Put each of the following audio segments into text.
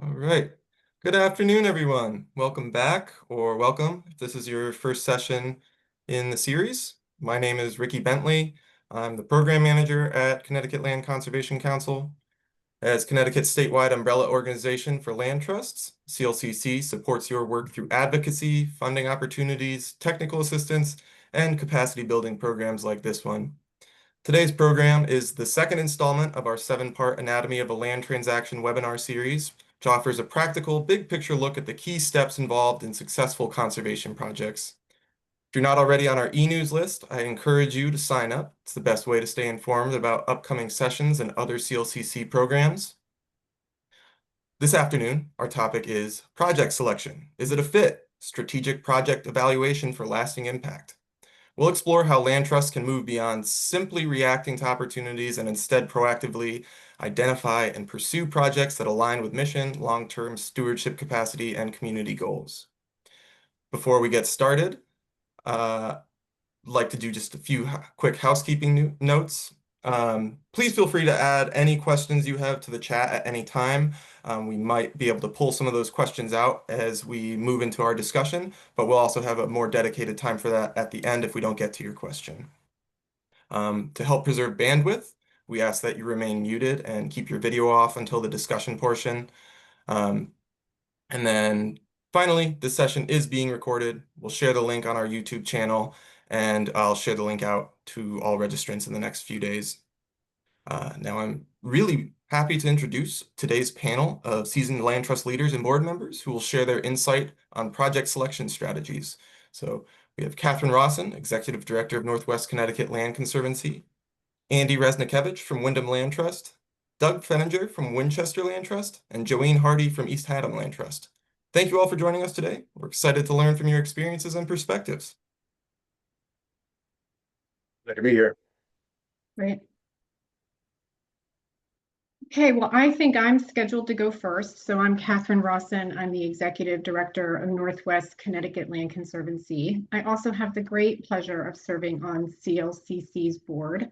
All right. Good afternoon, everyone. Welcome back, or welcome if this is your first session in the series. My name is Ricky Bentley. I'm the program manager at Connecticut Land Conservation Council. As Connecticut's statewide umbrella organization for land trusts, CLCC supports your work through advocacy, funding opportunities, technical assistance, and capacity building programs like this one. Today's program is the second installment of our 7-part Anatomy of a Land Transaction webinar series, which offers a practical, big-picture look at the key steps involved in successful conservation projects. If you're not already on our e-news list, I encourage you to sign up. It's the best way to stay informed about upcoming sessions and other CLCC programs. This afternoon, our topic is project selection. Is it a fit? Strategic project evaluation for lasting impact. We'll explore how land trusts can move beyond simply reacting to opportunities and instead proactively identify and pursue projects that align with mission, long-term stewardship capacity, and community goals. Before we get started, I'd like to do just a few quick housekeeping notes. Please feel free to add any questions you have to the chat at any time. We might be able to pull some of those questions out as we move into our discussion, but we'll also have a more dedicated time for that at the end if we don't get to your question. To help preserve bandwidth, we ask that you remain muted and keep your video off until the discussion portion. And then finally, this session is being recorded. We'll share the link on our YouTube channel, and I'll share the link out to all registrants in the next few days. Now I'm really happy to introduce today's panel of seasoned land trust leaders and board members who will share their insight on project selection strategies. So we have Catherine Rawson, Executive Director of Northwest Connecticut Land Conservancy, Andy Resnikevich from Wyndham Land Trust, Doug Fenninger from Winchester Land Trust, and Joanne Hardy from East Haddam Land Trust. Thank you all for joining us today. We're excited to learn from your experiences and perspectives. Glad to be here. Great. Okay, well, I think I'm scheduled to go first. So I'm Catherine Rawson. I'm the Executive Director of Northwest Connecticut Land Conservancy. I also have the great pleasure of serving on CLCC's board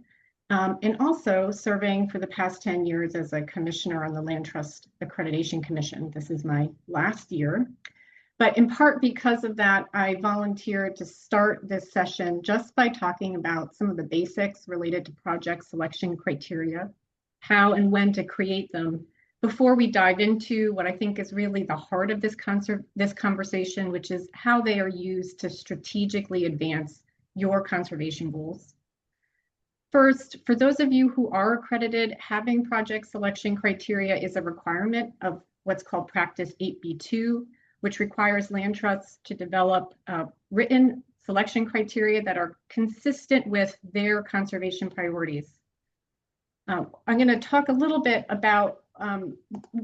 and also serving for the past 10 years as a commissioner on the Land Trust Accreditation Commission. This is my last year. But in part because of that, I volunteered to start this session just by talking about some of the basics related to project selection criteria, how and when to create them, before we dive into what I think is really the heart of this conversation, which is how they are used to strategically advance your conservation goals. First, for those of you who are accredited, having project selection criteria is a requirement of what's called Practice 8B2, which requires land trusts to develop written selection criteria that are consistent with their conservation priorities. I'm going to talk a little bit about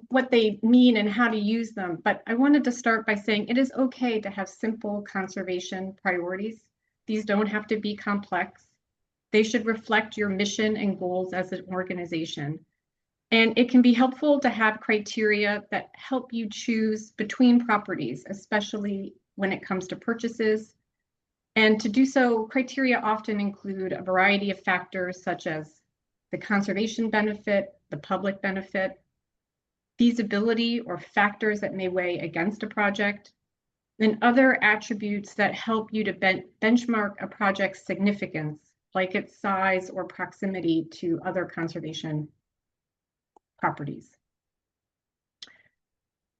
what they mean and how to use them, but I wanted to start by saying it is okay to have simple conservation priorities. These don't have to be complex. They should reflect your mission and goals as an organization. And it can be helpful to have criteria that help you choose between properties, especially when it comes to purchases. And to do so, criteria often include a variety of factors such as the conservation benefit, the public benefit, feasibility or factors that may weigh against a project, and other attributes that help you to benchmark a project's significance, like its size or proximity to other conservation properties.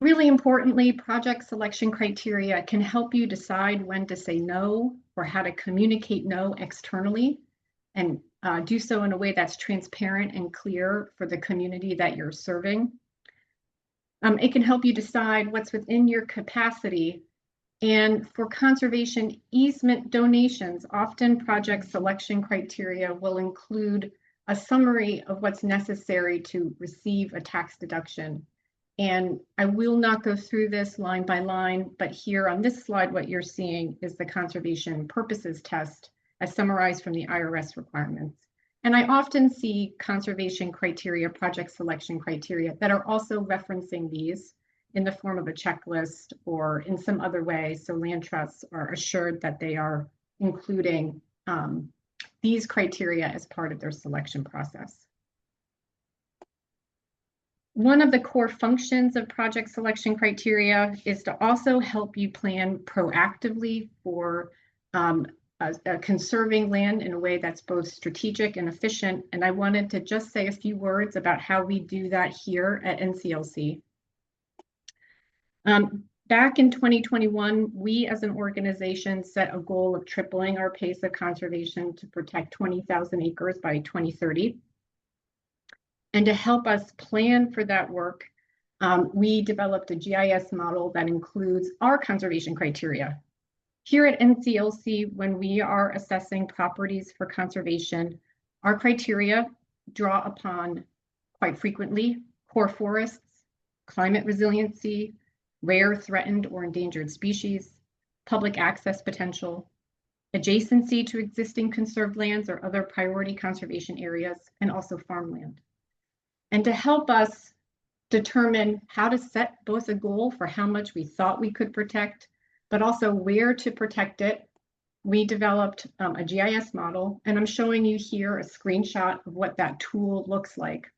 Really importantly, project selection criteria can help you decide when to say no or how to communicate no externally and do so in a way that's transparent and clear for the community that you're serving. It can help you decide what's within your capacity. And for conservation easement donations, often project selection criteria will include a summary of what's necessary to receive a tax deduction. And I will not go through this line by line, but here on this slide, what you're seeing is the conservation purposes test as summarized from the IRS requirements. And I often see conservation criteria, project selection criteria that are also referencing these in the form of a checklist or in some other way. So land trusts are assured that they are including these criteria as part of their selection process. One of the core functions of project selection criteria is to also help you plan proactively for conserving land in a way that's both strategic and efficient. And I wanted to just say a few words about how we do that here at NCLC. Back in 2021, we as an organization set a goal of tripling our pace of conservation to protect 20,000 acres by 2030. And to help us plan for that work, we developed a GIS model that includes our conservation criteria. Here at NCLC, when we are assessing properties for conservation, our criteria draw upon, quite frequently, core forests, climate resiliency, rare, threatened, or endangered species, public access potential, adjacency to existing conserved lands or other priority conservation areas, and also farmland. And to help us determine how to set both a goal for how much we thought we could protect, but also where to protect it, we developed a GIS model, and I'm showing you here a screenshot of what that tool looks like.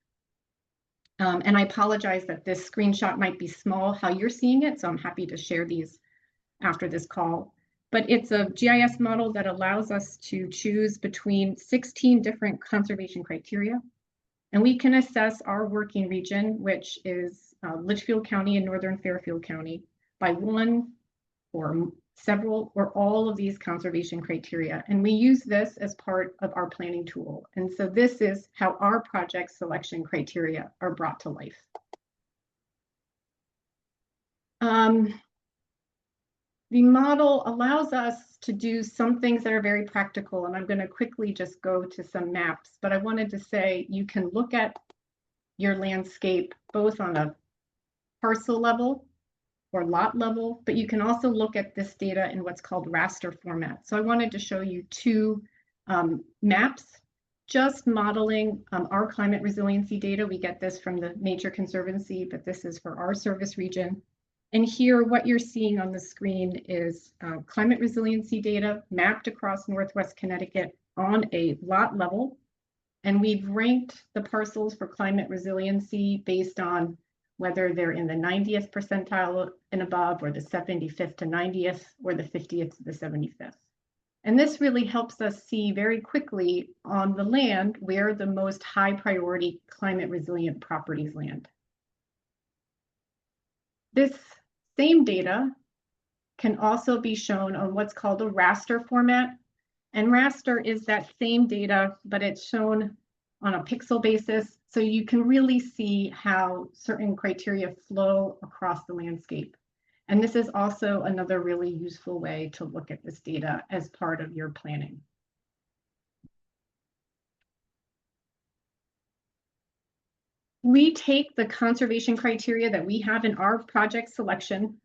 And I apologize that this screenshot might be small how you're seeing it, so I'm happy to share these after this call. But it's a GIS model that allows us to choose between 16 different conservation criteria. And we can assess our working region, which is Litchfield County and Northern Fairfield County, by one or several or all of these conservation criteria. And we use this as part of our planning tool. And so this is how our project selection criteria are brought to life. The model allows us to do some things that are very practical, and I'm going to quickly just go to some maps, but I wanted to say you can look at your landscape both on a parcel level or lot level, but you can also look at this data in what's called raster format. So I wanted to show you two maps just modeling our climate resiliency data. We get this from the Nature Conservancy, but this is for our service region. And here, what you're seeing on the screen is climate resiliency data mapped across Northwest Connecticut on a lot level. And we've ranked the parcels for climate resiliency based on whether they're in the 90th percentile and above, or the 75th to 90th, or the 50th to the 75th. And this really helps us see very quickly on the land where the most high priority climate resilient properties land. This same data can also be shown on what's called a raster format. And raster is that same data, but it's shown on a pixel basis. So you can really see how certain criteria flow across the landscape. And this is also another really useful way to look at this data as part of your planning. We take the conservation criteria that we have in our project selection,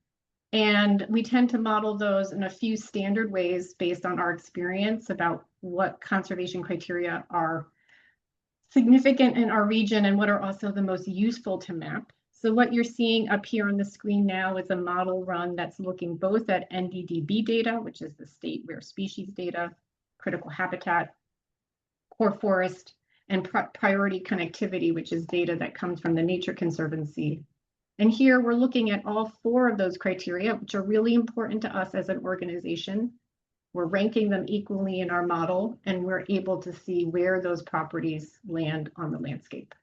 and we tend to model those in a few standard ways based on our experience about what conservation criteria are significant in our region and what are also the most useful to map. So what you're seeing up here on the screen now is a model run that's looking both at NDDB data, which is the state rare species data, critical habitat, core forest, and priority connectivity, which is data that comes from the Nature Conservancy. And here we're looking at all four of those criteria, which are really important to us as an organization. We're ranking them equally in our model, and we're able to see where those properties land on the landscape.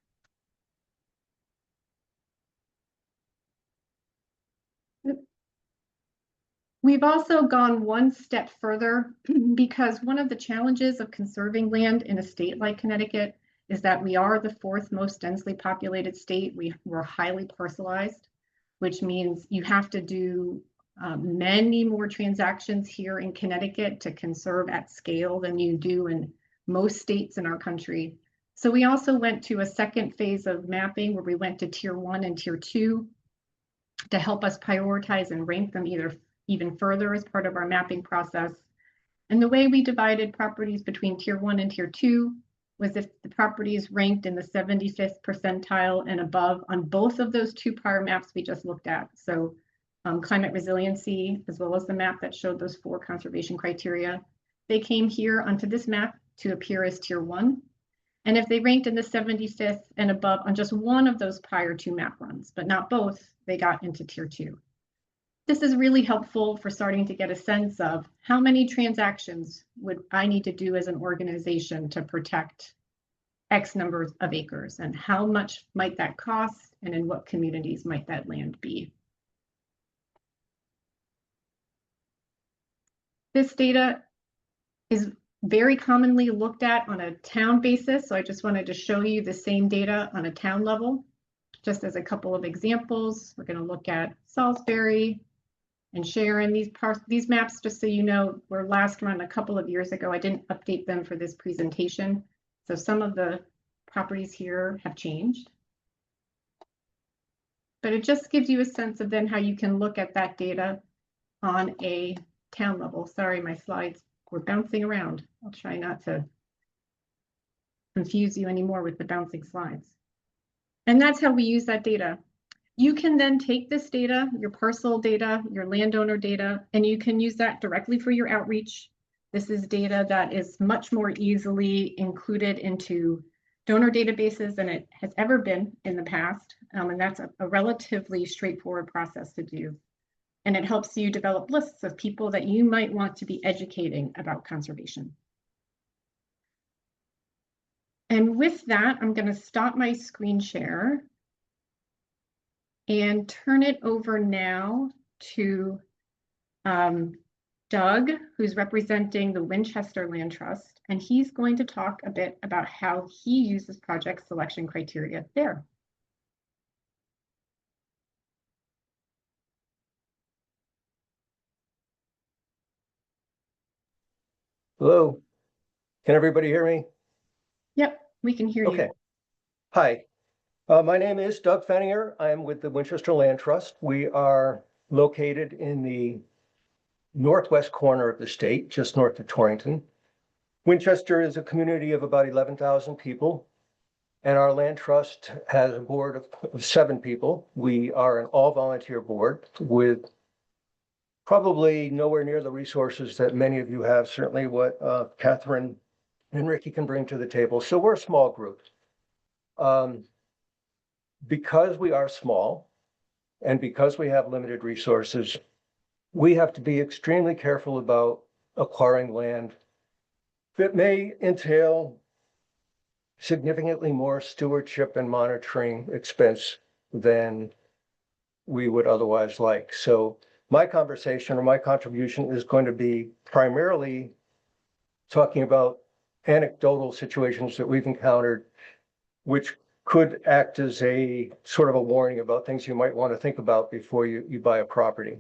We've also gone one step further because one of the challenges of conserving land in a state like Connecticut is that we are the fourth most densely populated state. We're highly parcelized, which means you have to do many more transactions here in Connecticut to conserve at scale than you do in most states in our country. So we also went to a second phase of mapping where we went to tier 1 and tier 2 to help us prioritize and rank them even further as part of our mapping process. And the way we divided properties between tier 1 and tier 2 was if the properties ranked in the 75th percentile and above on both of those two prior maps we just looked at. So climate resiliency, as well as the map that showed those four conservation criteria, they came here onto this map to appear as tier 1. And if they ranked in the 75th and above on just one of those prior two map runs, but not both, they got into tier 2. This is really helpful for starting to get a sense of how many transactions would I need to do as an organization to protect X numbers of acres, and how much might that cost, and in what communities might that land be. This data is very commonly looked at on a town basis, so I just wanted to show you the same data on a town level. Just as a couple of examples, we're going to look at Salisbury and Sharon. These maps, just so you know, were last run a couple of years ago. I didn't update them for this presentation, so some of the properties here have changed. But it just gives you a sense of then how you can look at that data on a town level. Sorry, my slides were bouncing around. I'll try not to confuse you anymore with the bouncing slides. And that's how we use that data. You can then take this data, your parcel data, your landowner data, and you can use that directly for your outreach. This is data that is much more easily included into donor databases than it has ever been in the past. And that's a relatively straightforward process to do. And it helps you develop lists of people that you might want to be educating about conservation. And with that, I'm going to stop my screen share and turn it over now to Doug, who's representing the Winchester Land Trust, and he's going to talk a bit about how he uses project selection criteria there. Hello, can everybody hear me? Yep, we can hear you. Okay. Hi, my name is Doug Fenninger. I'm with the Winchester Land Trust. We are located in the northwest corner of the state, just north of Torrington. Winchester is a community of about 11,000 people, and our land trust has a board of 7 people. We are an all-volunteer board with probably nowhere near the resources that many of you have, certainly what Catherine and Ricky can bring to the table. So we're a small group. Because we are small and because we have limited resources, we have to be extremely careful about acquiring land that may entail significantly more stewardship and monitoring expense than we would otherwise like. So my conversation or my contribution is going to be primarily talking about anecdotal situations that we've encountered, which could act as a sort of a warning about things you might want to think about before you buy a property.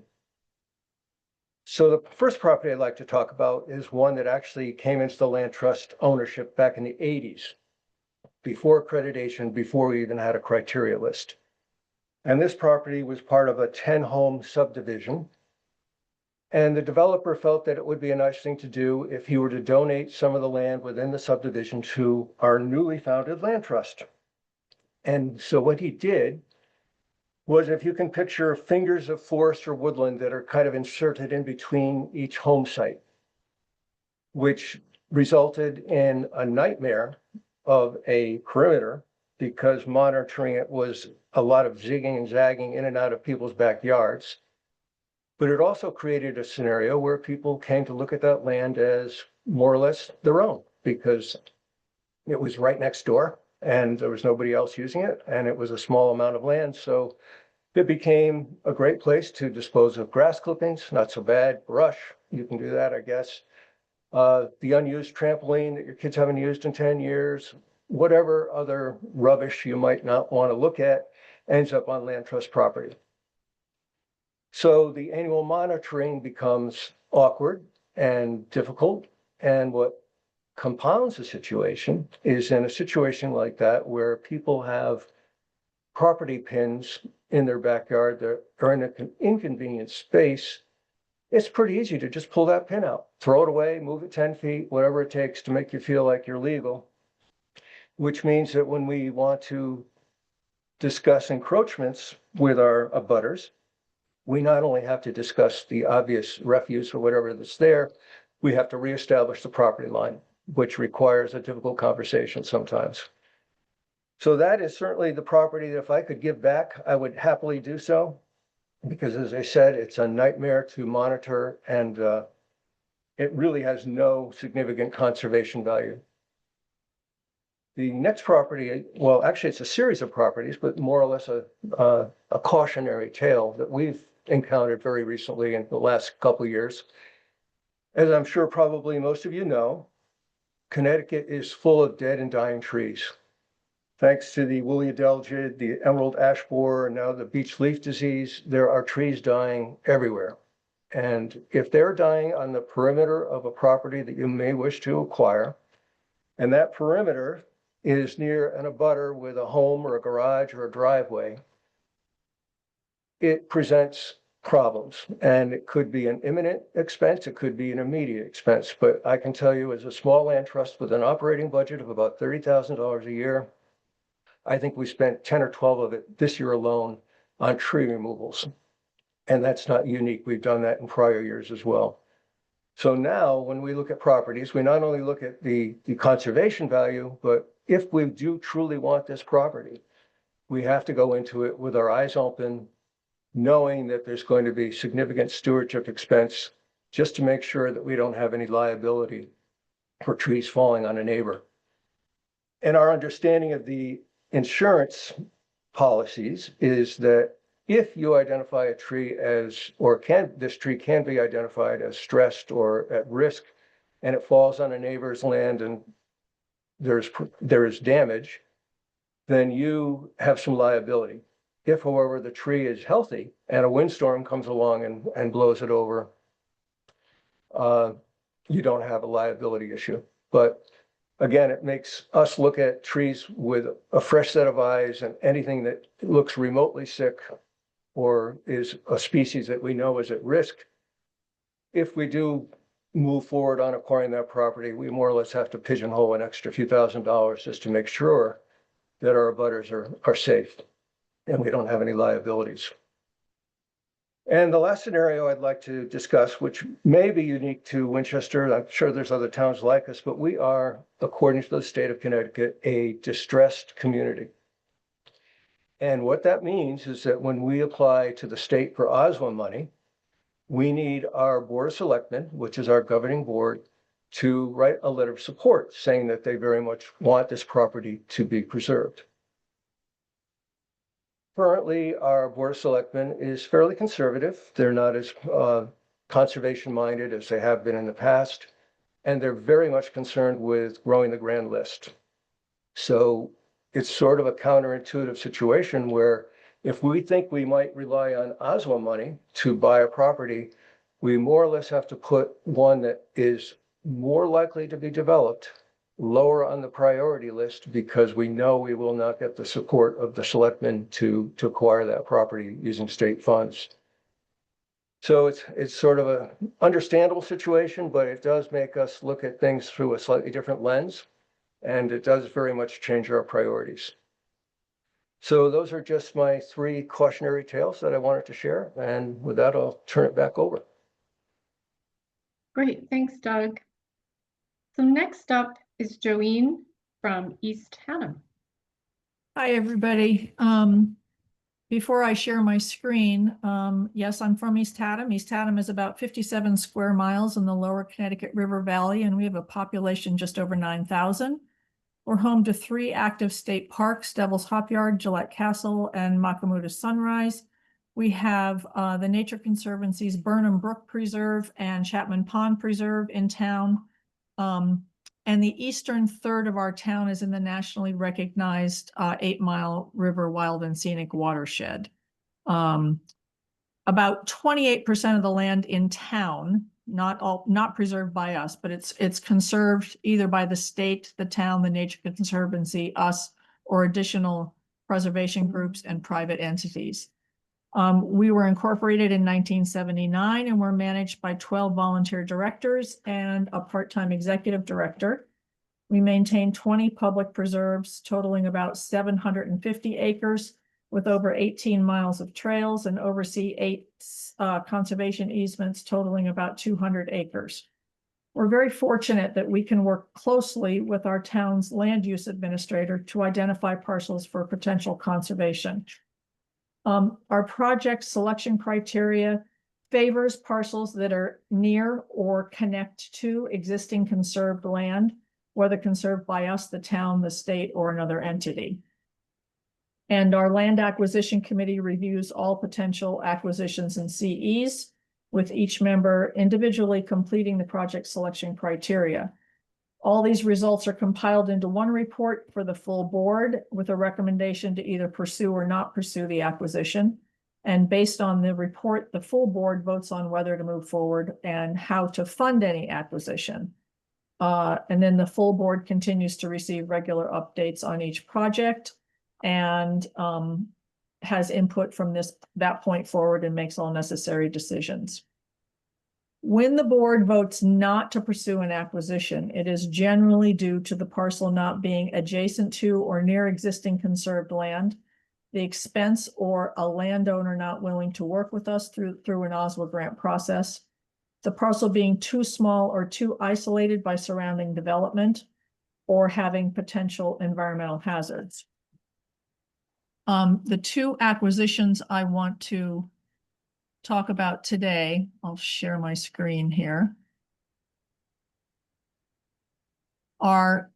So the first property I'd like to talk about is one that actually came into the land trust ownership back in the 80s, before accreditation, before we even had a criteria list. And this property was part of a 10-home subdivision. And the developer felt that it would be a nice thing to do if he were to donate some of the land within the subdivision to our newly founded land trust. And so what he did was, if you can picture fingers of forest or woodland that are kind of inserted in between each home site, which resulted in a nightmare of a perimeter, because monitoring it was a lot of zigging and zagging in and out of people's backyards. But it also created a scenario where people came to look at that land as more or less their own, because it was right next door and there was nobody else using it, and it was a small amount of land. So it became a great place to dispose of grass clippings, not so bad, brush, you can do that, I guess. The unused trampoline that your kids haven't used in 10 years, whatever other rubbish you might not want to look at, ends up on land trust property. So the annual monitoring becomes awkward and difficult. And what compounds the situation is, in a situation like that, where people have property pins in their backyard that are in an inconvenient space, it's pretty easy to just pull that pin out, throw it away, move it 10 feet, whatever it takes to make you feel like you're legal. Which means that when we want to discuss encroachments with our abutters, we not only have to discuss the obvious refuse or whatever that's there, we have to reestablish the property line. which requires a difficult conversation sometimes. So that is certainly the property that if I could give back, I would happily do so. Because as I said, it's a nightmare to monitor and it really has no significant conservation value. The next property, well, actually it's a series of properties, but more or less a cautionary tale that we've encountered very recently in the last couple of years. As I'm sure probably most of you know, Connecticut is full of dead and dying trees. Thanks to the woolly adelgid, the emerald ash borer, and now the beech leaf disease, there are trees dying everywhere. And if they're dying on the perimeter of a property that you may wish to acquire, and that perimeter is near an abutter with a home or a garage or a driveway, it presents problems. And it could be an imminent expense, it could be an immediate expense. But I can tell you, as a small land trust with an operating budget of about $30,000 a year, I think we spent 10 or 12 of it this year alone on tree removals. And that's not unique. We've done that in prior years as well. So now when we look at properties, we not only look at the conservation value, but if we do truly want this property, we have to go into it with our eyes open, knowing that there's going to be significant stewardship expense just to make sure that we don't have any liability for trees falling on a neighbor. And our understanding of the insurance policies is that if you identify a tree as, or this tree can be identified as stressed or at risk, and it falls on a neighbor's land and there is damage, then you have some liability. If, however, the tree is healthy and a windstorm comes along and blows it over, you don't have a liability issue. But again, it makes us look at trees with a fresh set of eyes, and anything that looks remotely sick or is a species that we know is at risk. If we do move forward on acquiring that property, we more or less have to pigeonhole an extra few $1,000s just to make sure that our abutters are safe and we don't have any liabilities. And the last scenario I'd like to discuss, which may be unique to Winchester, I'm sure there's other towns like us, but we are, according to the state of Connecticut, a distressed community. And what that means is that when we apply to the state for OSWA money, we need our Board of Selectmen, which is our governing board, to write a letter of support saying that they very much want this property to be preserved. Currently, our Board of Selectmen is fairly conservative. They're not as conservation minded as they have been in the past, and they're very much concerned with growing the grand list. So it's sort of a counterintuitive situation where if we think we might rely on OSWA money to buy a property, we more or less have to put one that is more likely to be developed lower on the priority list because we know we will not get the support of the selectmen to acquire that property using state funds. So it's sort of an understandable situation, but it does make us look at things through a slightly different lens, and it does very much change our priorities. So those are just my 3 cautionary tales that I wanted to share. And with that, I'll turn it back over. Great, thanks, Doug. So next up is Joanne from East Haddam. Hi, everybody. Before I share my screen, yes, I'm from East Haddam. East Haddam is about 57 square miles in the lower Connecticut River Valley, and we have a population just over 9,000. We're home to 3 active state parks, Devil's Hop Yard, Gillette Castle, and Makamuda Sunrise. We have the Nature Conservancy's Burnham Brook Preserve and Chapman Pond Preserve in town. And the eastern third of our town is in the nationally recognized 8 Mile River Wild and Scenic Watershed. About 28% of the land in town, not preserved by us, but it's conserved either by the state, the town, the Nature Conservancy, us, or additional preservation groups and private entities. We were incorporated in 1979 and we're managed by 12 volunteer directors and a part-time executive director. We maintain 20 public preserves totaling about 750 acres with over 18 miles of trails and oversee 8 conservation easements totaling about 200 acres. We're very fortunate that we can work closely with our town's land use administrator to identify parcels for potential conservation. Our project selection criteria favors parcels that are near or connect to existing conserved land, whether conserved by us, the town, the state, or another entity. And our land acquisition committee reviews all potential acquisitions and CEs, with each member individually completing the project selection criteria. All these results are compiled into one report for the full board with a recommendation to either pursue or not pursue the acquisition. And based on the report, the full board votes on whether to move forward and how to fund any acquisition. And then the full board continues to receive regular updates on each project and has input from that point forward and makes all necessary decisions. When the board votes not to pursue an acquisition, it is generally due to the parcel not being adjacent to or near existing conserved land, the expense, or a landowner not willing to work with us through an OSWA grant process, the parcel being too small or too isolated by surrounding development, or having potential environmental hazards. The two acquisitions I want to talk about today, I'll share my screen here, are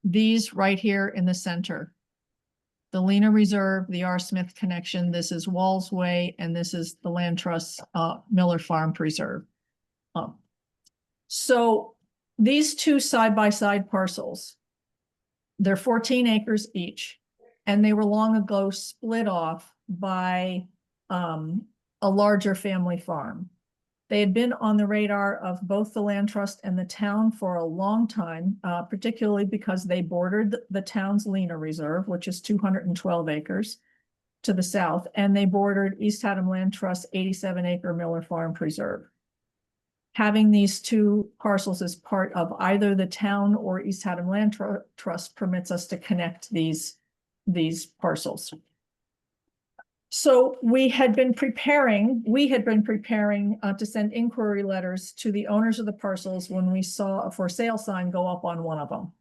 these right here in the center. The Lena Reserve, the R. Smith connection, this is Walls Way, and this is the Land Trust Miller Farm Preserve. So these two side-by-side parcels, they're 14 acres each, and they were long ago split off by a larger family farm. They had been on the radar of both the land trust and the town for a long time, particularly because they bordered the town's Lena Reserve, which is 212 acres to the south, and they bordered East Haddam Land Trust 87-acre Miller Farm Preserve. Having these two parcels as part of either the town or East Haddam Land Trust permits us to connect these parcels. So we had been preparing to send inquiry letters to the owners of the parcels when we saw a for sale sign go up on one of them.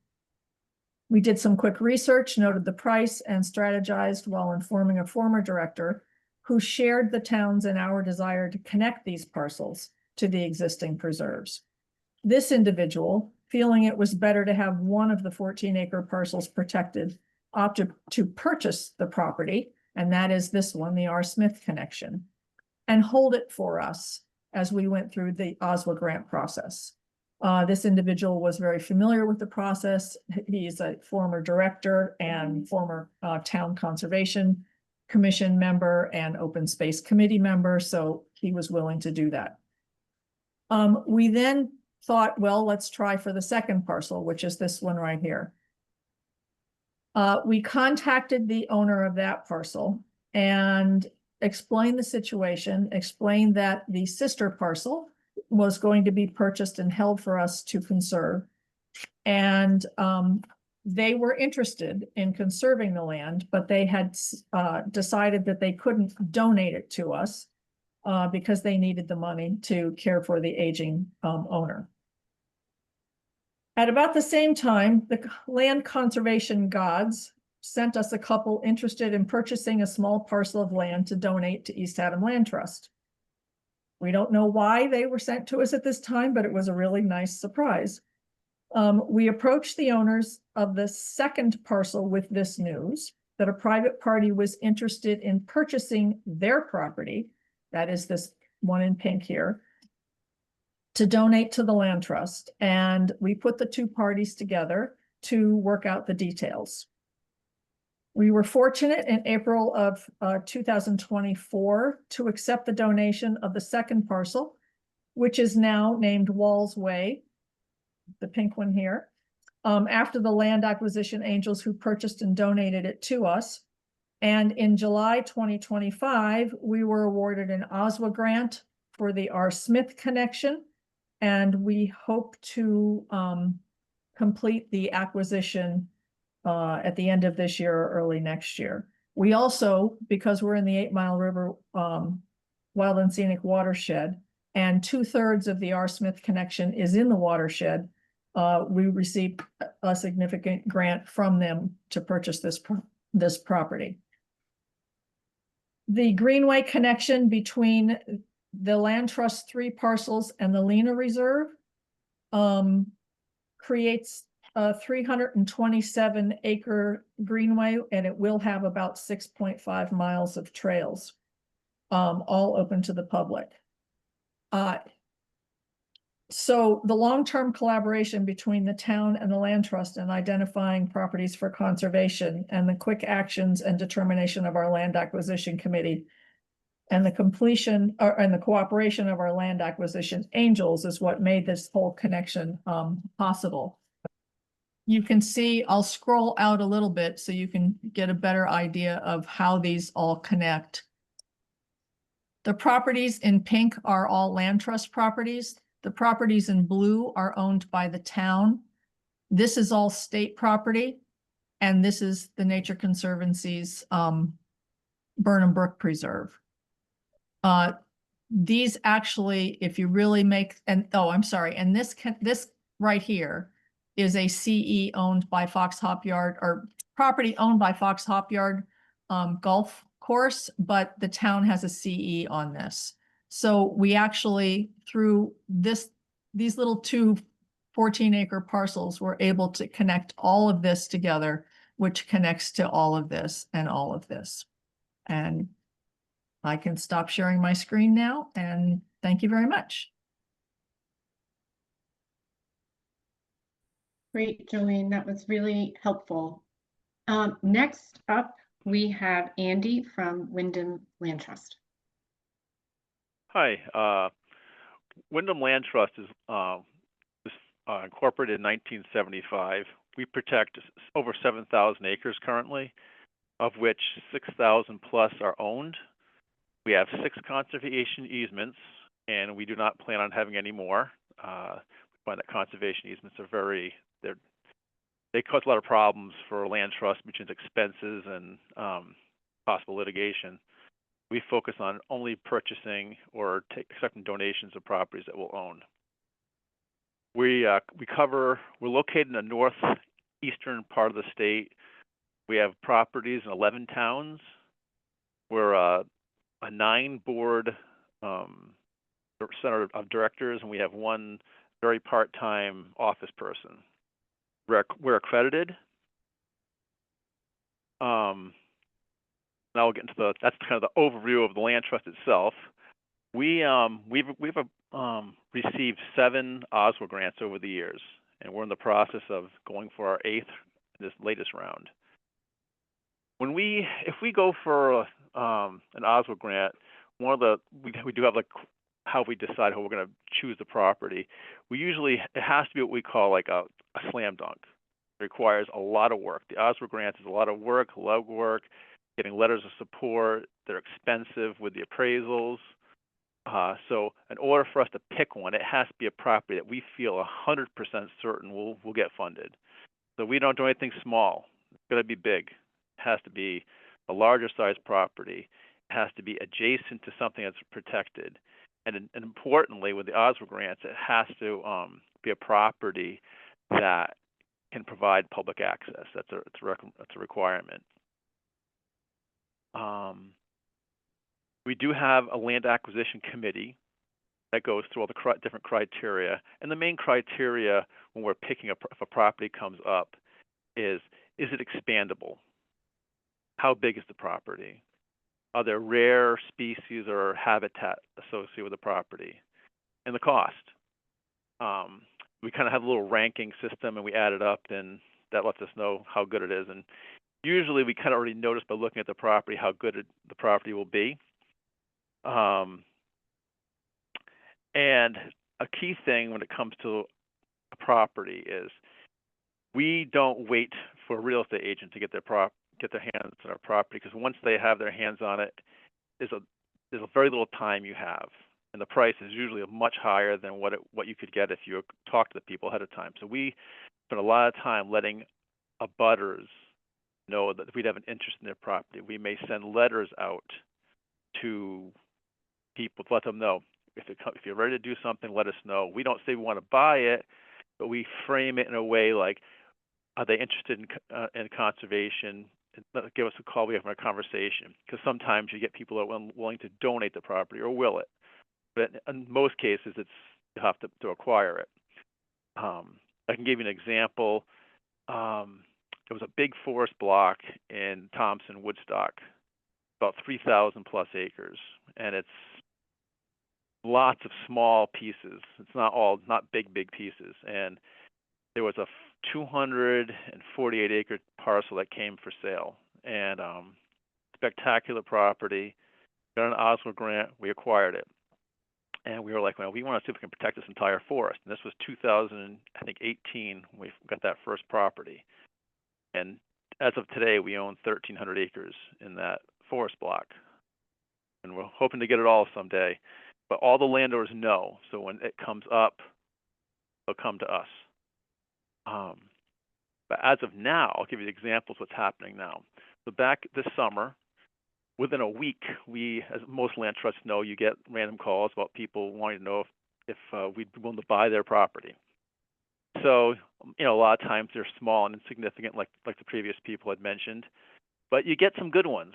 We did some quick research, noted the price, and strategized while informing a former director who shared the town's and our desire to connect these parcels to the existing preserves. This individual, feeling it was better to have one of the 14-acre parcels protected, opted to purchase the property, and that is this one, the R. Smith connection, and hold it for us as we went through the OSWA grant process. This individual was very familiar with the process. He's a former director and former town conservation commission member and open space committee member, so he was willing to do that. We then thought, well, let's try for the second parcel, which is this one right here. We contacted the owner of that parcel and explained the situation, explained that the sister parcel was going to be purchased and held for us to conserve. And they were interested in conserving the land, but they had decided that they couldn't donate it to us because they needed the money to care for the aging owner. At about the same time, the land conservation gods sent us a couple interested in purchasing a small parcel of land to donate to East Haddam Land Trust. We don't know why they were sent to us at this time, but it was a really nice surprise. We approached the owners of the second parcel with this news, that a private party was interested in purchasing their property, that is this one in pink here, to donate to the land trust. And we put the two parties together to work out the details. We were fortunate in April of 2024 to accept the donation of the second parcel, which is now named Walls Way, the pink one here, after the land acquisition angels who purchased and donated it to us. And in July 2025, we were awarded an OSWA grant for the R. Smith connection, and we hope to complete the acquisition at the end of this year or early next year. We also, because we're in the 8 Mile River Wild and Scenic Watershed, and 2/3 of the R. Smith connection is in the watershed. We received a significant grant from them to purchase this property. The Greenway connection between the Land Trust 3 parcels and the Lena Reserve creates a 327-acre greenway, and it will have about 6.5 miles of trails, all open to the public. So the long-term collaboration between the town and the land trust in identifying properties for conservation, and the quick actions and determination of our land acquisition committee, and the completion and the cooperation of our land acquisition angels is what made this whole connection possible. You can see, I'll scroll out a little bit so you can get a better idea of how these all connect. The properties in pink are all land trust properties. The properties in blue are owned by the town. This is all state property, and this is the Nature Conservancy's Burnham Brook Preserve. These actually, if you really make, and oh, I'm sorry, and this right here is a CE owned by Fox Hop Yard, or property owned by Fox Hop Yard golf course, but the town has a CE on this. So we actually, through these little 2 14-acre parcels, were able to connect all of this together, which connects to all of this and all of this. And I can stop sharing my screen now, and thank you very much. Great, Jolene, that was really helpful. Next up, we have Andy from Wyndham Land Trust. Hi, Wyndham Land Trust is incorporated in 1975. We protect over 7,000 acres currently, of which 6,000 plus are owned. We have 6 conservation easements, and we do not plan on having any more. We find that conservation easements are they cause a lot of problems for land trust, which is expenses and possible litigation. We focus on only purchasing or accepting donations of properties that we'll own. We're located in the northeastern part of the state. We have properties in 11 towns. We're a 9-board center of directors, and we have 1 very part-time office person. We're accredited. Now we'll get into that's kind of the overview of the land trust itself. We've received 7 Oswald grants over the years, and we're in the process of going for our 8th in this latest round. If we go for an Oswald grant, we do have like how we decide how we're going to choose the property. It has to be what we call like a slam dunk. It requires a lot of work. The Oswald grants is a lot of work, legwork, getting letters of support. They're expensive with the appraisals. So in order for us to pick one, it has to be a property that we feel 100% certain will get funded. So we don't do anything small. It's going to be big. It has to be a larger size property. It has to be adjacent to something that's protected. And importantly, with the Oswald grants, it has to be a property that can provide public access. That's a requirement. We do have a land acquisition committee that goes through all the different criteria. And the main criteria when we're picking if a property comes up is it expandable? How big is the property? Are there rare species or habitat associated with the property? And the cost. We kind of have a little ranking system, and we add it up, and that lets us know how good it is. And usually we kind of already notice by looking at the property how good the property will be. And a key thing when it comes to a property is we don't wait for a real estate agent to get their hands on our property, because once they have their hands on it, there's a very little time you have, and the price is usually much higher than what you could get if you talk to the people ahead of time. So we spend a lot of time letting abutters know that if we'd have an interest in their property, we may send letters out to people to let them know if you're ready to do something, let us know. We don't say we want to buy it, but we frame it in a way like, are they interested in conservation? Give us a call. We have a conversation, because sometimes you get people that are willing to donate the property or will it, but in most cases, you have to acquire it. I can give you an example. There was a big forest block in Thompson, Woodstock, about 3,000 plus acres, and it's lots of small pieces. It's not big pieces. And there was a 248 acre parcel that came for sale, and spectacular property. Got an Osler grant. We acquired it, and we were like, well, we want to see if we can protect this entire forest. And this was 2018. We got that first property, and as of today, we own 1,300 acres in that forest block, and we're hoping to get it all someday. But all the landowners know, so when it comes up, they'll come to us. But as of now, I'll give you examples of what's happening now. So back this summer, within a week, as most land trusts know, you get random calls about people wanting to know if we'd be willing to buy their property. So, a lot of times they're small and insignificant, like the previous people had mentioned, but you get some good ones.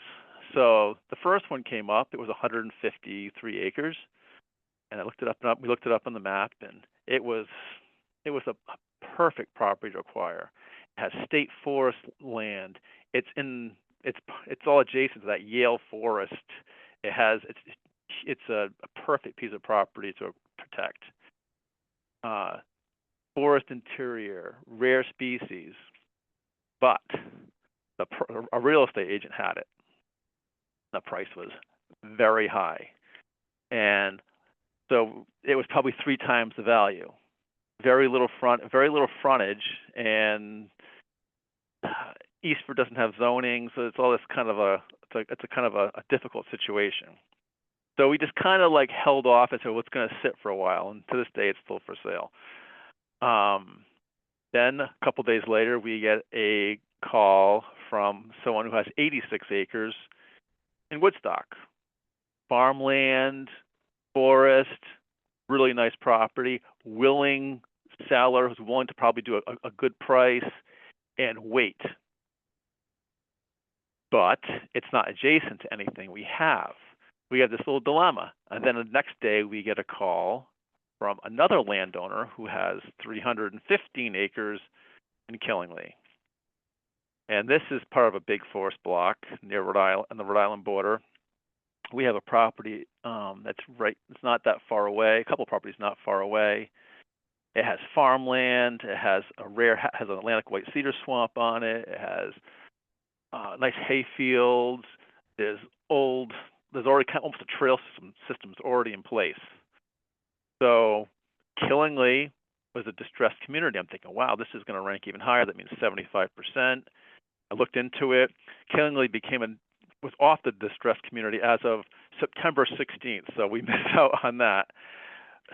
So the first one came up. It was 153 acres, and we looked it up on the map, and it was a perfect property to acquire. It has state forest land. It's all adjacent to that Yale forest. It's a perfect piece of property to protect. Forest interior, rare species, but a real estate agent had it. The price was very high, and so it was probably 3 times the value. Very little frontage, and Eastford doesn't have zoning, so it's all this kind of a difficult situation. So we just kind of held off and said, well, it's going to sit for a while, and to this day, it's still for sale. Then a couple days later, we get a call from someone who has 86 acres in Woodstock. Farmland, forest, really nice property, willing seller who's willing to probably do a good price and wait. But it's not adjacent to anything we have. We have this little dilemma. And then the next day we get a call from another landowner who has 315 acres in Killingly. And this is part of a big forest block near Rhode Island, on the Rhode Island border. We have a property that's it's not that far away, a couple of properties not far away. It has farmland, it has has an Atlantic white cedar swamp on it, it has nice hay fields, there's already almost a trail system's already in place. So Killingly was a distressed community. I'm thinking, wow, this is going to rank even higher. That means 75%. I looked into it. Killingly was off the distressed community as of September 16th, so we missed out on that.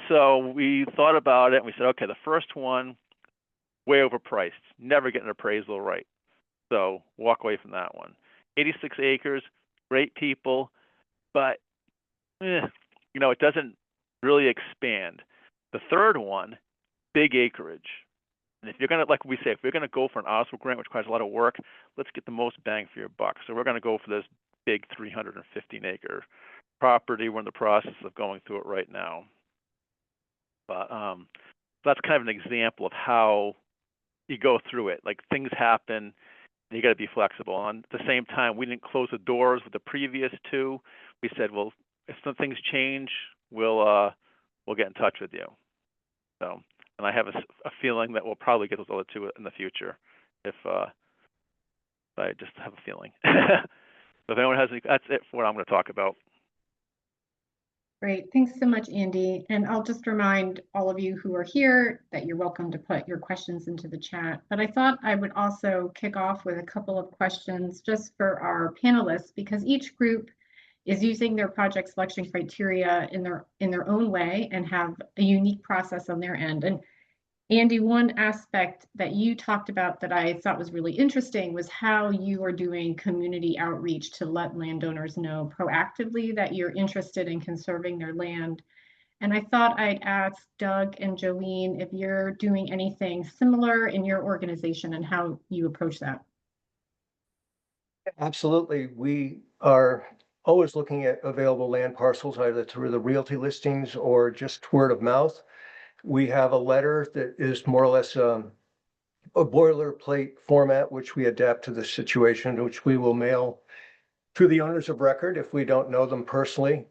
So we thought about it, and we said, okay, the first one, way overpriced, never get an appraisal right. So walk away from that one. 86 acres, great people, but it doesn't really expand. The third one, big acreage. And if you're going to, like we say, if we're going to go for an Osler grant, which requires a lot of work, let's get the most bang for your buck. So we're going to go for this big 315 acre property. We're in the process of going through it right now. But that's kind of an example of how you go through it. Like, things happen, you got to be flexible. And at the same time, we didn't close the doors with the previous two. We said, well, if some things change, we'll get in touch with you. So, and I have a feeling that we'll probably get those other two in the future. If I just have a feeling. So if anyone has any, that's it for what I'm going to talk about. Great. Thanks so much, Andy. And I'll just remind all of you who are here that you're welcome to put your questions into the chat. But I thought I would also kick off with a couple of questions just for our panelists, because each group is using their project selection criteria in their own way and have a unique process on their end. And Andy, one aspect that you talked about that I thought was really interesting was how you are doing community outreach to let landowners know proactively that you're interested in conserving their land. And I thought I'd ask Doug and Jolene if you're doing anything similar in your organization and how you approach that. Absolutely. We are always looking at available land parcels, either through the realty listings or just word of mouth. We have a letter that is more or less a boilerplate format, which we adapt to the situation, which we will mail to the owners of record if we don't know them personally.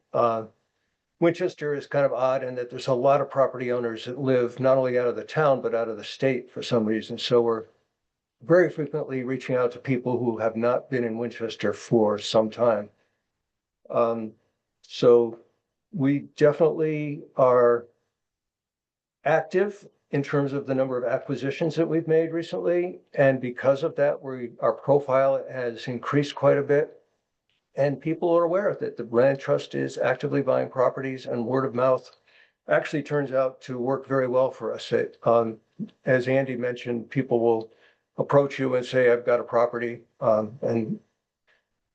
Winchester is kind of odd in that there's a lot of property owners that live not only out of the town, but out of the state for some reason. So we're very frequently reaching out to people who have not been in Winchester for some time. So we definitely are active in terms of the number of acquisitions that we've made recently. And because of that, our profile has increased quite a bit. And people are aware that the land trust is actively buying properties, and word of mouth actually turns out to work very well for us. As Andy mentioned, people will approach you and say, I've got a property. And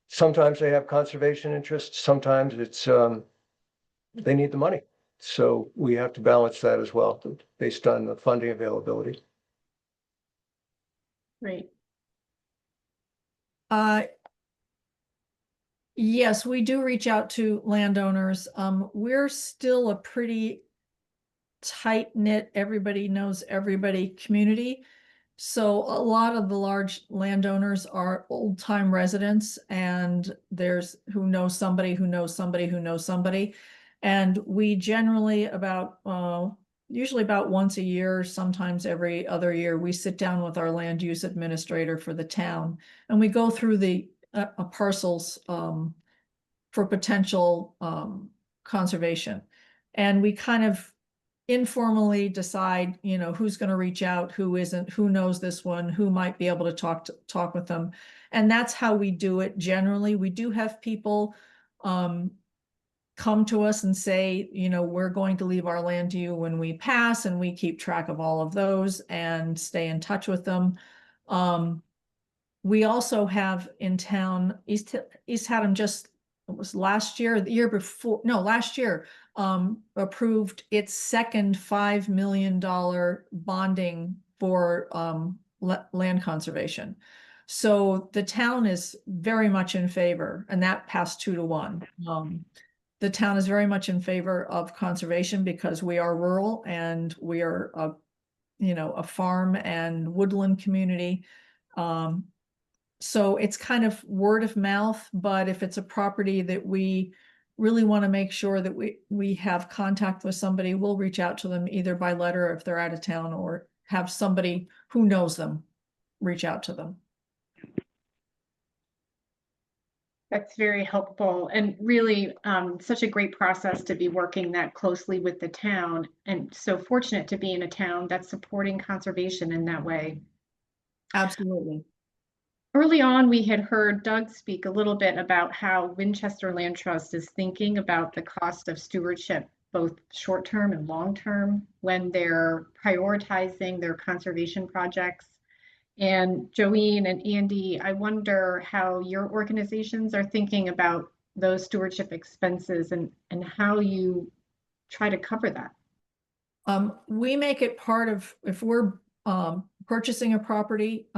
sometimes they have conservation interests. Sometimes it's they need the money. So we have to balance that as well based on the funding availability. Great. Yes, we do reach out to landowners. We're still a pretty tight-knit, everybody knows everybody community. So a lot of the large landowners are old-time residents, and there's who knows somebody who knows somebody who knows somebody. And we generally usually about once a year, sometimes every other year, we sit down with our land use administrator for the town, and we go through the parcels for potential conservation. And we kind of informally decide, who's going to reach out, who isn't, who knows this one, who might be able to talk with them. And that's how we do it generally. We do have people come to us and say, we're going to leave our land to you when we pass, and we keep track of all of those and stay in touch with them. We also have in town, East Haddam it was last year, the year before, no, last year, approved its second $5 million bonding for land conservation. So the town is very much in favor, and that passed 2-1. The town is very much in favor of conservation because we are rural and we are a farm and woodland community. So it's kind of word of mouth, but if it's a property that we really want to make sure that we have contact with somebody, we'll reach out to them either by letter if they're out of town, or have somebody who knows them reach out to them. That's very helpful, and really such a great process to be working that closely with the town, and so fortunate to be in a town that's supporting conservation in that way. Absolutely. Early on, we had heard Doug speak a little bit about how Winchester Land Trust is thinking about the cost of stewardship, both short-term and long-term, when they're prioritizing their conservation projects. And Joanne and Andy, I wonder how your organizations are thinking about those stewardship expenses and how you try to cover that. We make it part of, if we're purchasing a property,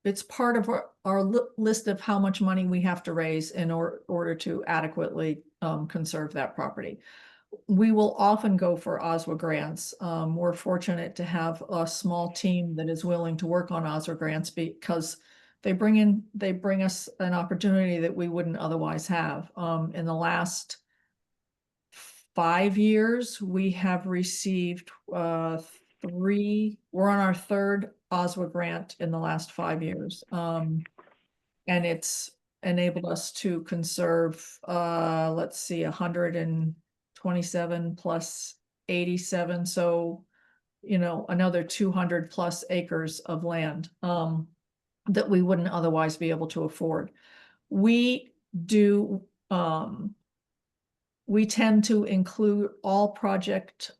it's part of our list of how much money we have to raise in order to adequately conserve that property. We will often go for OSWA grants. We're fortunate to have a small team that is willing to work on OSWA grants because they bring us an opportunity that we wouldn't otherwise have. In the last 5 years, we have received 3. We're on our 3rd OSWA grant in the last 5 years. And it's enabled us to conserve, let's see, 127 plus 87. So, another 200 plus acres of land that we wouldn't otherwise be able to afford. We do, we tend to include all project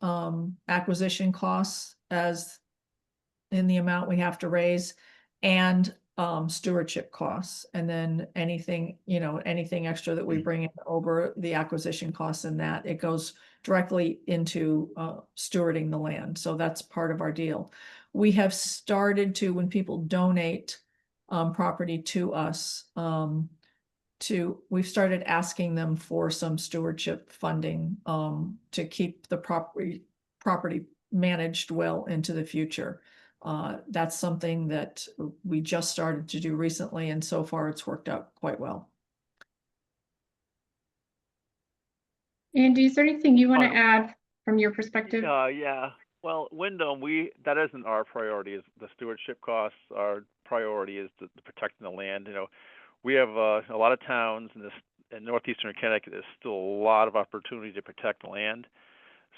acquisition costs as in the amount we have to raise. And stewardship costs, and then anything, anything extra that we bring in over the acquisition costs, and that it goes directly into stewarding the land. So that's part of our deal. We have started to, when people donate property to us, we've started asking them for some stewardship funding to keep the property managed well into the future. That's something that we just started to do recently, and so far it's worked out quite well. Andy, is there anything you want to add from your perspective? Yeah. Well, Wyndham, that isn't our priority. Is the stewardship costs. Our priority is the protecting the land. We have a lot of towns in northeastern Connecticut. There's still a lot of opportunity to protect the land.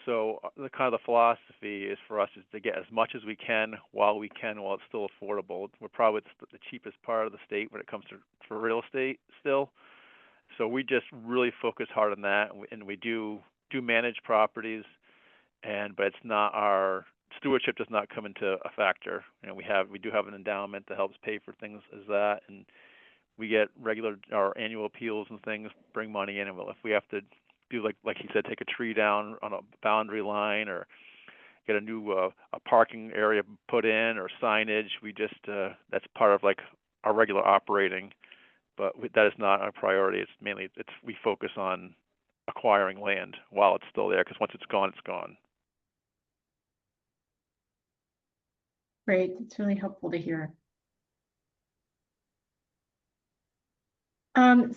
So the philosophy is for us is to get as much as we can while it's still affordable. We're probably the cheapest part of the state when it comes for real estate still. So we just really focus hard on that, and we do manage properties, but it's not our stewardship does not come into a factor. We do have an endowment that helps pay for things as that, and we get our annual appeals and things bring money in, and if we have to do like he said, take a tree down on a boundary line or get a new a parking area put in or signage, we just that's part of our regular operating. But that is not our priority. It's mainly we focus on acquiring land while it's still there, because once it's gone, it's gone. Great, it's really helpful to hear.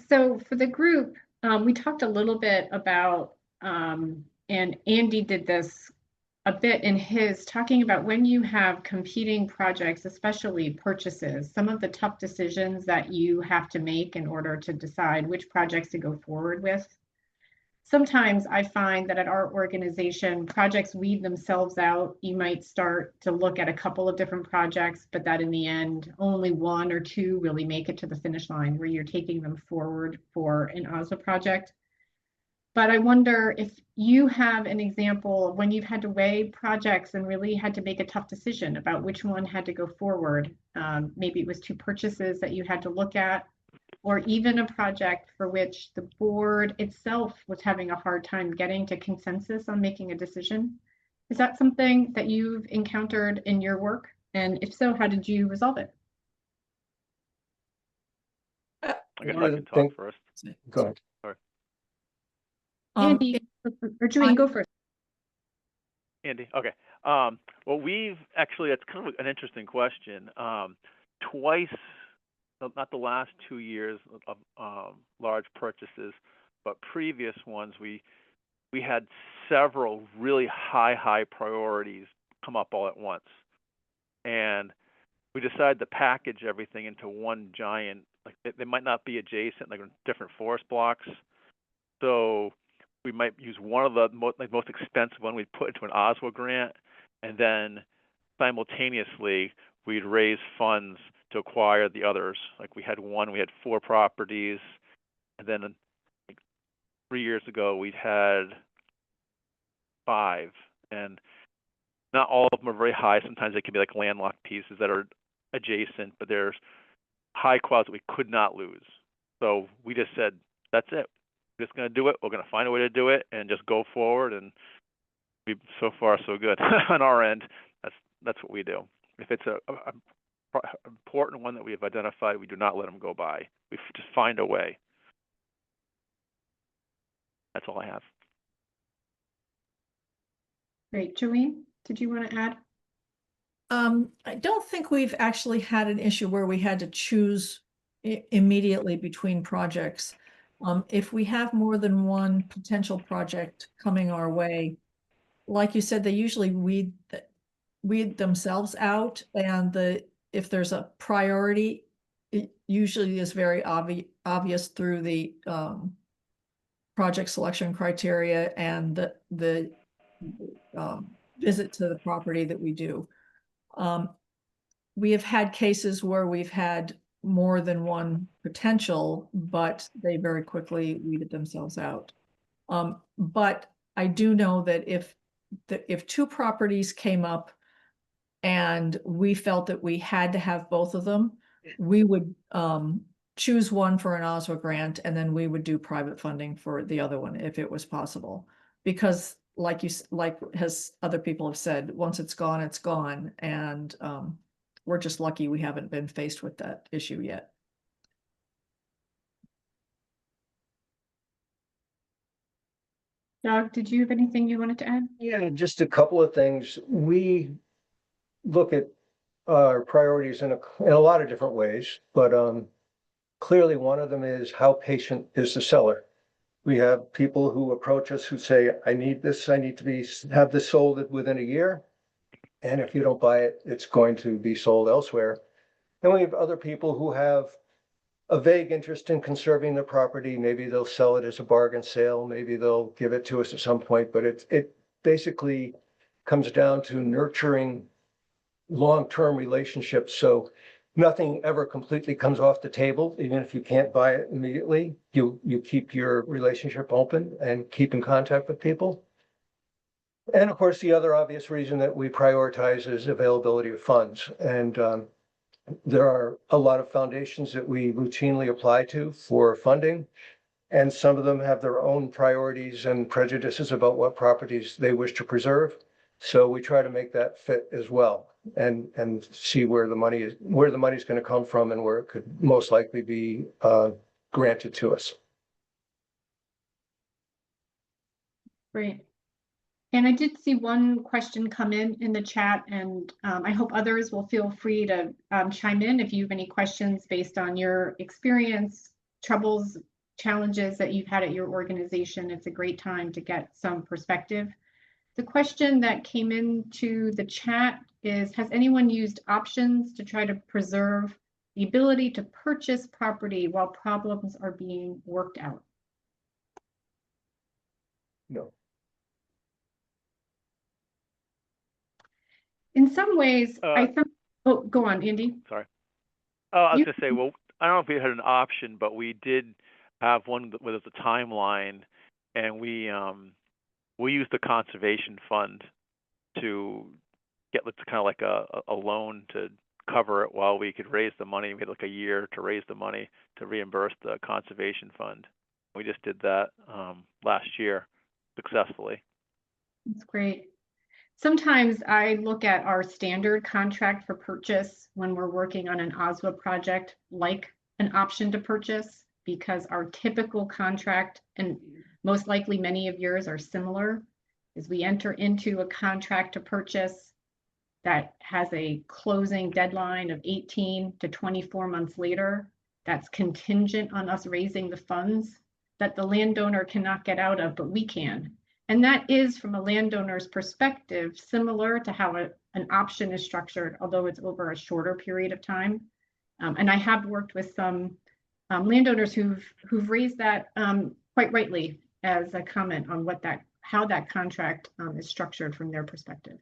So for the group, we talked a little bit about, and Andy did this a bit in his, talking about when you have competing projects, especially purchases, some of the tough decisions that you have to make in order to decide which projects to go forward with. Sometimes I find that at our organization, projects weed themselves out. You might start to look at a couple of different projects, but that in the end, only one or two really make it to the finish line where you're taking them forward for an OSWA project. But I wonder if you have an example of when you've had to weigh projects and really had to make a tough decision about which one had to go forward. Maybe it was two purchases that you had to look at, or even a project for which the board itself was having a hard time getting to consensus on making a decision. Is that something that you've encountered in your work? And if so, how did you resolve it? I guess I can talk first. Go ahead. Sorry. Andy, or Julian, go first. Andy, okay. Well, it's kind of an interesting question. Twice, not the last 2 years of large purchases, but previous ones, we had several really high priorities come up all at once. And we decided to package everything into one giant, they might not be adjacent, different forest blocks. So we might use one of the most expensive one we'd put into an OSWA grant, and then simultaneously we'd raise funds to acquire the others. We had 4 properties, and then 3 years ago we had 5, and not all of them are very high. Sometimes they can be landlocked pieces that are adjacent, but there's high quality we could not lose. So we just said, that's it. We're just going to do it. We're going to find a way to do it and just go forward. And so far so good on our end. That's what we do. If it's a important one that we have identified, we do not let them go by. We just find a way. That's all I have. Great. Jolene, did you want to add? I don't think we've actually had an issue where we had to choose immediately between projects. If we have more than one potential project coming our way, like you said, they usually weed themselves out, and if there's a priority, it usually is very obvious through the project selection criteria and the visit to the property that we do. We have had cases where we've had more than one potential, but they very quickly weeded themselves out. But I do know that if 2 properties came up and we felt that we had to have both of them, we would choose one for an OSWA grant, and then we would do private funding for the other one if it was possible. Because like as other people have said, once it's gone, it's gone. And we're just lucky we haven't been faced with that issue yet. Doug, did you have anything you wanted to add? Yeah, just a couple of things. We look at our priorities in a lot of different ways, but clearly one of them is how patient is the seller. We have people who approach us who say, I need this, I need to have this sold within a year. And if you don't buy it, it's going to be sold elsewhere. And we have other people who have a vague interest in conserving the property. Maybe they'll sell it as a bargain sale. Maybe they'll give it to us at some point, but it basically comes down to nurturing long-term relationships. So nothing ever completely comes off the table. Even if you can't buy it immediately, you keep your relationship open and keep in contact with people. And of course, the other obvious reason that we prioritize is availability of funds. And there are a lot of foundations that we routinely apply to for funding. And some of them have their own priorities and prejudices about what properties they wish to preserve. So we try to make that fit as well and see where the money is going to come from and where it could most likely be granted to us. Great. And I did see one question come in the chat, and I hope others will feel free to chime in if you have any questions based on your experience, troubles, challenges that you've had at your organization. It's a great time to get some perspective. The question that came into the chat is, has anyone used options to try to preserve the ability to purchase property while problems are being worked out? No. In some ways, oh, go on, Andy. Sorry. Oh, I was going to say, well, I don't know if we had an option, but we did have one with a timeline, and we used the conservation fund to get kind of like a loan to cover it while we could raise the money. We had like a year to raise the money to reimburse the conservation fund. We just did that last year successfully. That's great. Sometimes I look at our standard contract for purchase when we're working on an OSWA project like an option to purchase, because our typical contract, and most likely many of yours are similar, is we enter into a contract to purchase that has a closing deadline of 18 to 24 months later. That's contingent on us raising the funds that the landowner cannot get out of, but we can. And that is, from a landowner's perspective, similar to how an option is structured, although it's over a shorter period of time. And I have worked with some landowners who've raised that quite rightly as a comment on how that contract is structured from their perspective.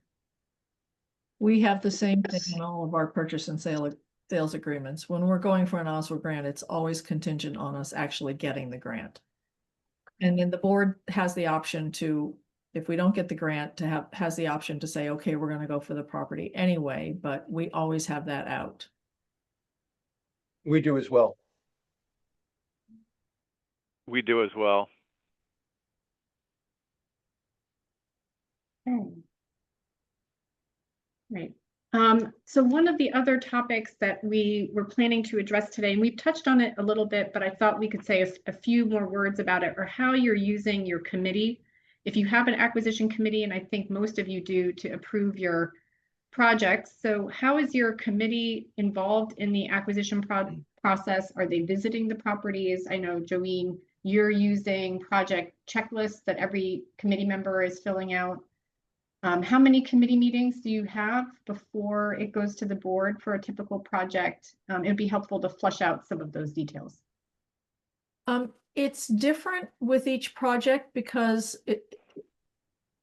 We have the same thing in all of our purchase and sales agreements. When we're going for an OSWA grant, it's always contingent on us actually getting the grant. And then the board has the option to, if we don't get the grant, has the option to say, okay, we're going to go for the property anyway, but we always have that out. We do as well. We do as well. Okay. Right. So one of the other topics that we were planning to address today, and we've touched on it a little bit, but I thought we could say a few more words about it, or how you're using your committee. If you have an acquisition committee, and I think most of you do, to approve your projects. So how is your committee involved in the acquisition process? Are they visiting the properties? I know, Joeen, you're using project checklists that every committee member is filling out. How many committee meetings do you have before it goes to the board for a typical project? It'd be helpful to flesh out some of those details. It's different with each project because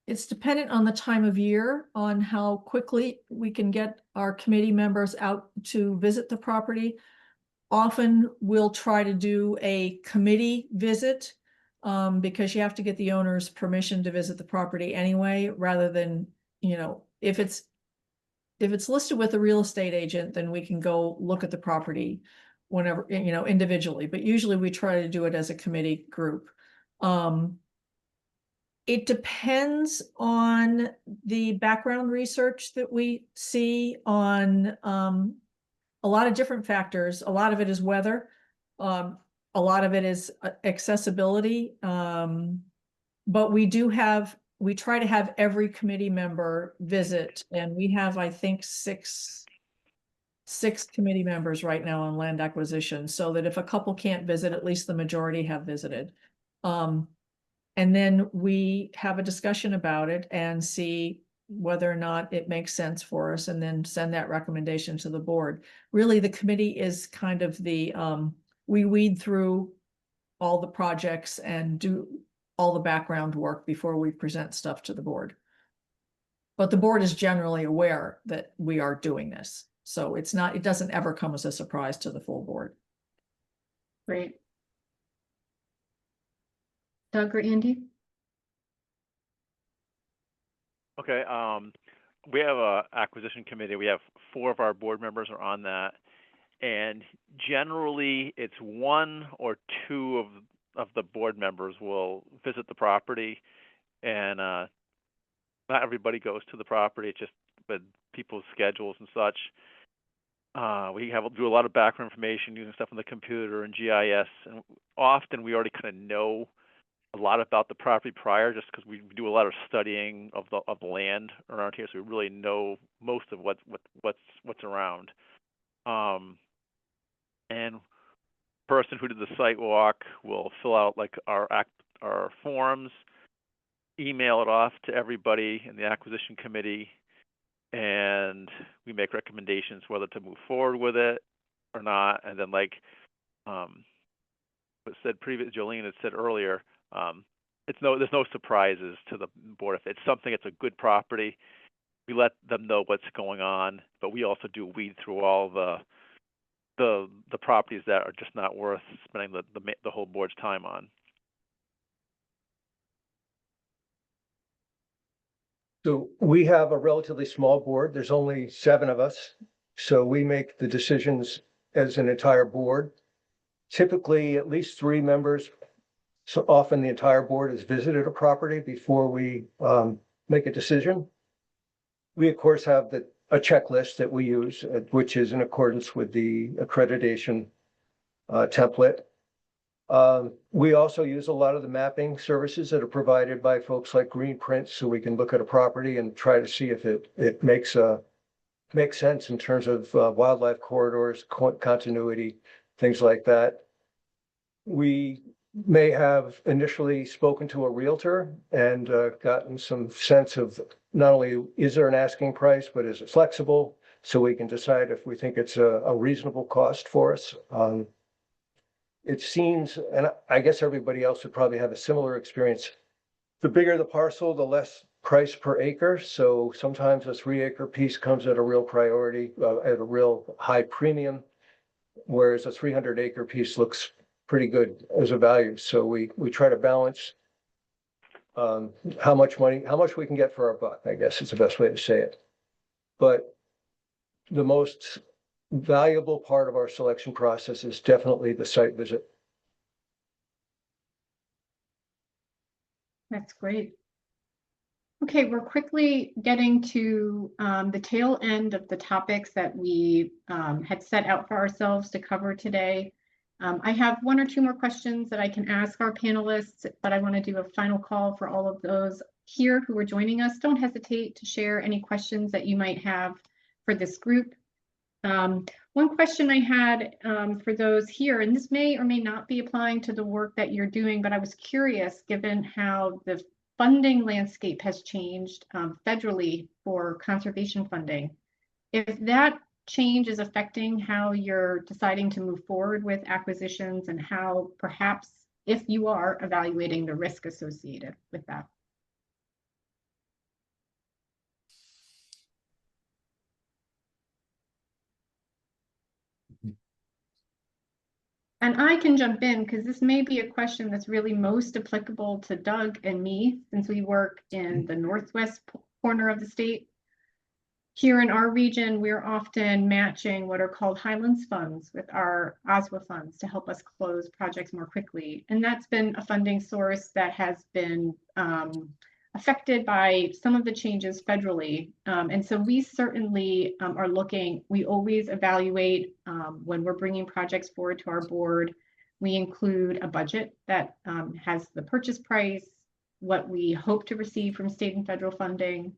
it's dependent on the time of year, on how quickly we can get our committee members out to visit the property. Often we'll try to do a committee visit because you have to get the owner's permission to visit the property anyway, rather than, if it's it's listed with a real estate agent, then we can go look at the property whenever, individually, but usually we try to do it as a committee group. It depends on the background research that we see on a lot of different factors. A lot of it is weather. A lot of it is accessibility. But we try to have every committee member visit, and we have, I think, six committee members right now on land acquisition, so that if a couple can't visit, at least the majority have visited. And then we have a discussion about it and see whether or not it makes sense for us, and then send that recommendation to the board. Really, the committee is kind of we weed through all the projects and do all the background work before we present stuff to the board. But the board is generally aware that we are doing this. So it doesn't ever come as a surprise to the full board. Great. Doug or Andy? Okay, we have a acquisition committee. We have 4 of our board members are on that, and generally it's 1 or 2 of the board members will visit the property, and not everybody goes to the property. It's just with people's schedules and such. We do a lot of background information using stuff on the computer and GIS, and often we already kind of know a lot about the property prior, just because we do a lot of studying of the land around here, so we really know most of what's around. And person who did the site walk will fill out like our forms, email it off to everybody in the acquisition committee, and we make recommendations whether to move forward with it or not. And then, like what said Jolene had said earlier, there's no surprises to the board. If it's something, it's a good property, we let them know what's going on, but we also do weed through all the properties that are just not worth spending the whole board's time on. So we have a relatively small board. There's only 7 of us. So we make the decisions as an entire board. Typically, at least 3 members. So often the entire board has visited a property before we make a decision. We, of course, have a checklist that we use, which is in accordance with the accreditation template. We also use a lot of the mapping services that are provided by folks like Green Print, so we can look at a property and try to see if it makes sense in terms of wildlife corridors, continuity, things like that. We may have initially spoken to a realtor and gotten some sense of not only is there an asking price, but is it flexible, so we can decide if we think it's a reasonable cost for us. It seems, and I guess everybody else would probably have a similar experience, the bigger the parcel, the less price per acre. So sometimes a 3-acre piece comes at a real priority, at a real high premium, whereas a 300-acre piece looks pretty good as a value. So we try to balance how much we can get for our buck, I guess is the best way to say it. But the most valuable part of our selection process is definitely the site visit. That's great. Okay, we're quickly getting to the tail end of the topics that we had set out for ourselves to cover today. I have 1 or 2 more questions that I can ask our panelists, but I want to do a final call for all of those here who are joining us. Don't hesitate to share any questions that you might have for this group. One question I had for those here, and this may or may not be applying to the work that you're doing, but I was curious, given how the funding landscape has changed federally for conservation funding, if that change is affecting how you're deciding to move forward with acquisitions, and how perhaps, if you are, evaluating the risk associated with that. And I can jump in because this may be a question that's really most applicable to Doug and me, since we work in the northwest corner of the state. Here in our region, we're often matching what are called Highlands funds with our OSWA funds to help us close projects more quickly. And that's been a funding source that has been affected by some of the changes federally. And so we certainly are looking, we always evaluate when we're bringing projects forward to our board. We include a budget that has the purchase price, what we hope to receive from state and federal funding,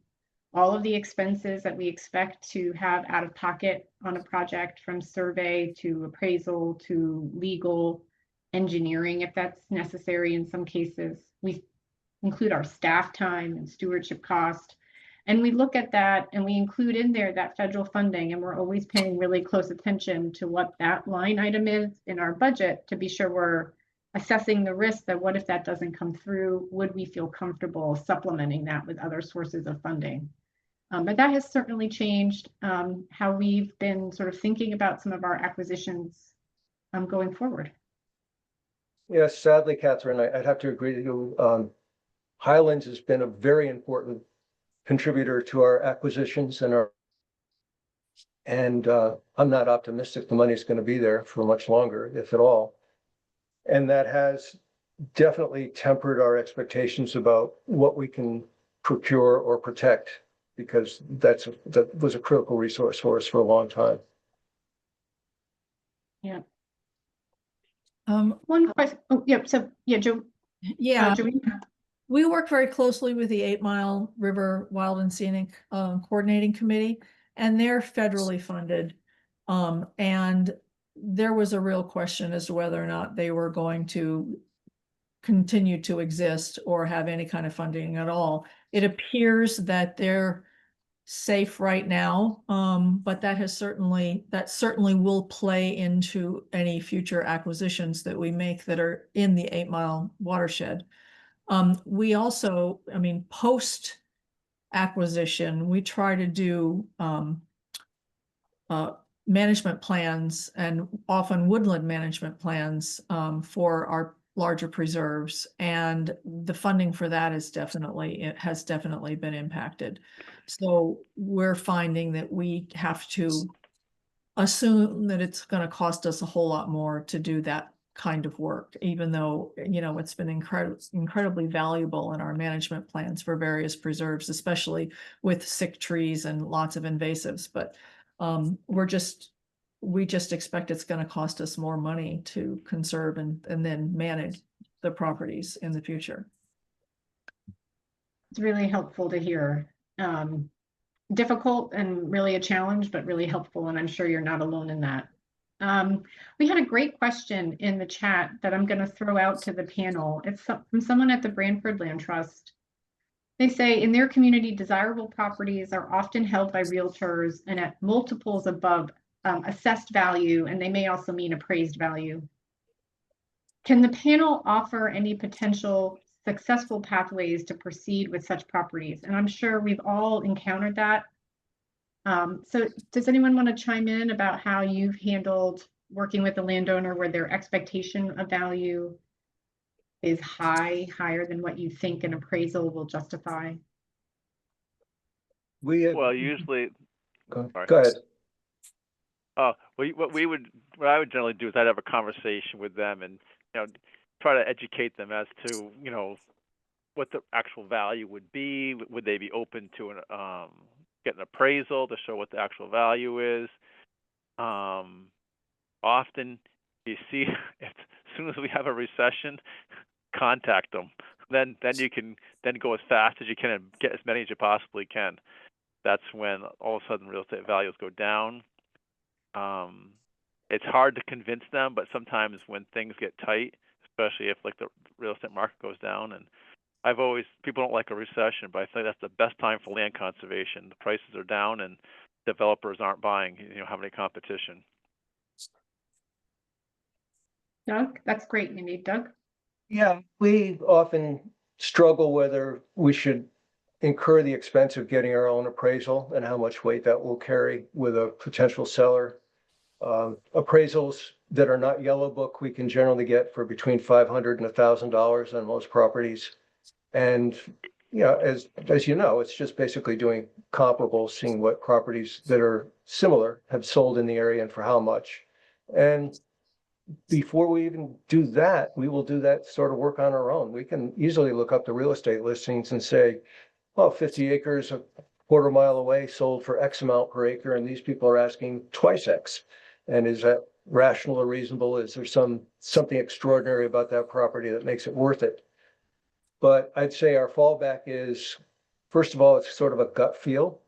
all of the expenses that we expect to have out of pocket on a project, from survey to appraisal to legal, engineering, if that's necessary in some cases. We include our staff time and stewardship cost. And we look at that and we include in there that federal funding, and we're always paying really close attention to what that line item is in our budget to be sure we're assessing the risk that what if that doesn't come through? Would we feel comfortable supplementing that with other sources of funding? But that has certainly changed how we've been sort of thinking about some of our acquisitions going forward. Yes, sadly, Catherine, I'd have to agree with you. Highlands has been a very important contributor to our acquisitions and I'm not optimistic the money is going to be there for much longer, if at all. And that has definitely tempered our expectations about what we can procure or protect, because that was a critical resource for us for a long time. Yeah. One question. Oh, yeah. So, yeah, Joe. Yeah, Joey? we work very closely with the 8 Mile River Wild and Scenic Coordinating Committee, and they're federally funded. And there was a real question as to whether or not they were going to continue to exist or have any kind of funding at all. It appears that they're safe right now, but that certainly will play into any future acquisitions that we make that are in the 8 Mile watershed. We also, I mean, post acquisition, we try to do management plans, and often woodland management plans for our larger preserves, and the funding for that has definitely been impacted. So we're finding that we have to assume that it's going to cost us a whole lot more to do that kind of work, even though, you know, it's been incredibly valuable in our management plans for various preserves, especially with sick trees and lots of invasives. But we just expect it's going to cost us more money to conserve and then manage the properties in the future. It's really helpful to hear. Difficult and really a challenge, but really helpful. And I'm sure you're not alone in that. We had a great question in the chat that I'm going to throw out to the panel. It's from someone at the Branford Land Trust. They say in their community, desirable properties are often held by realtors and at multiples above assessed value, and they may also mean appraised value. Can the panel offer any potential successful pathways to proceed with such properties? And I'm sure we've all encountered that. So does anyone want to chime in about how you've handled working with a landowner where their expectation of value is higher than what you think an appraisal will justify? Well, usually, Go sorry. ahead. Well, what I would generally do is I'd have a conversation with them and, you know, try to educate them as to, you know, what the actual value would be. Would they be open to get an appraisal to show what the actual value is? Often you see, as soon as we have a recession, contact them. Then you can go as fast as you can and get as many as you possibly can. That's when all of a sudden real estate values go down. It's hard to convince them, but sometimes when things get tight, especially if like the real estate market goes down, and people don't like a recession, but I think that's the best time for land conservation. The prices are down and developers aren't buying, you know, have any competition. Doug, that's great, Mindy. Doug? Yeah, we often struggle whether we should incur the expense of getting our own appraisal and how much weight that will carry with a potential seller. Appraisals that are not yellow book, we can generally get for between $500 and $1,000 on most properties. And as you know, it's just basically doing comparables, seeing what properties that are similar have sold in the area and for how much. And before we even do that, we will do that sort of work on our own. We can easily look up the real estate listings and say, well, 50 acres a quarter mile away sold for X amount per acre, and these people are asking twice X. And is that rational or reasonable? Is there something extraordinary about that property that makes it worth it? But I'd say our fallback is, first of all, it's sort of a gut feel.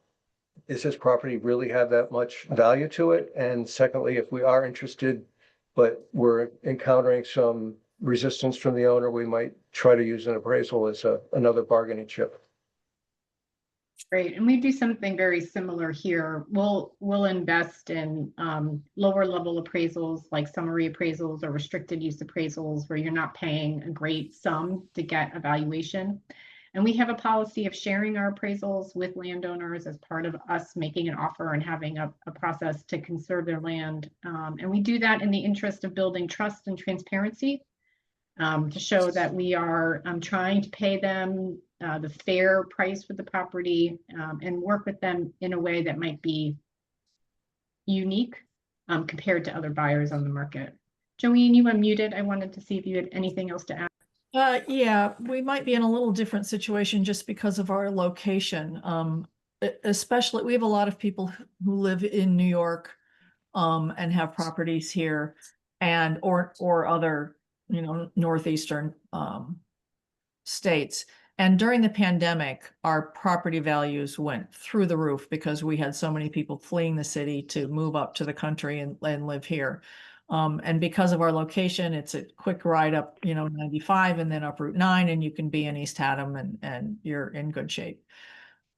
Does this property really have that much value to it? And secondly, if we are interested, but we're encountering some resistance from the owner, we might try to use an appraisal as another bargaining chip. Great, and we do something very similar here. We'll invest in lower level appraisals like summary appraisals or restricted use appraisals where you're not paying a great sum to get a valuation. And we have a policy of sharing our appraisals with landowners as part of us making an offer and having a process to conserve their land. And we do that in the interest of building trust and transparency, to show that we are trying to pay them the fair price for the property, and work with them in a way that might be unique compared to other buyers on the market. Joanne, you unmuted. I wanted to see if you had anything else to add. Yeah, we might be in a little different situation just because of our location. Especially, we have a lot of people who live in New York and have properties here, and or other, northeastern states. And during the pandemic, our property values went through the roof because we had so many people fleeing the city to move up to the country and live here. And because of our location, it's a quick ride up, 95 and then up Route 9, and you can be in East Haddam and you're in good shape.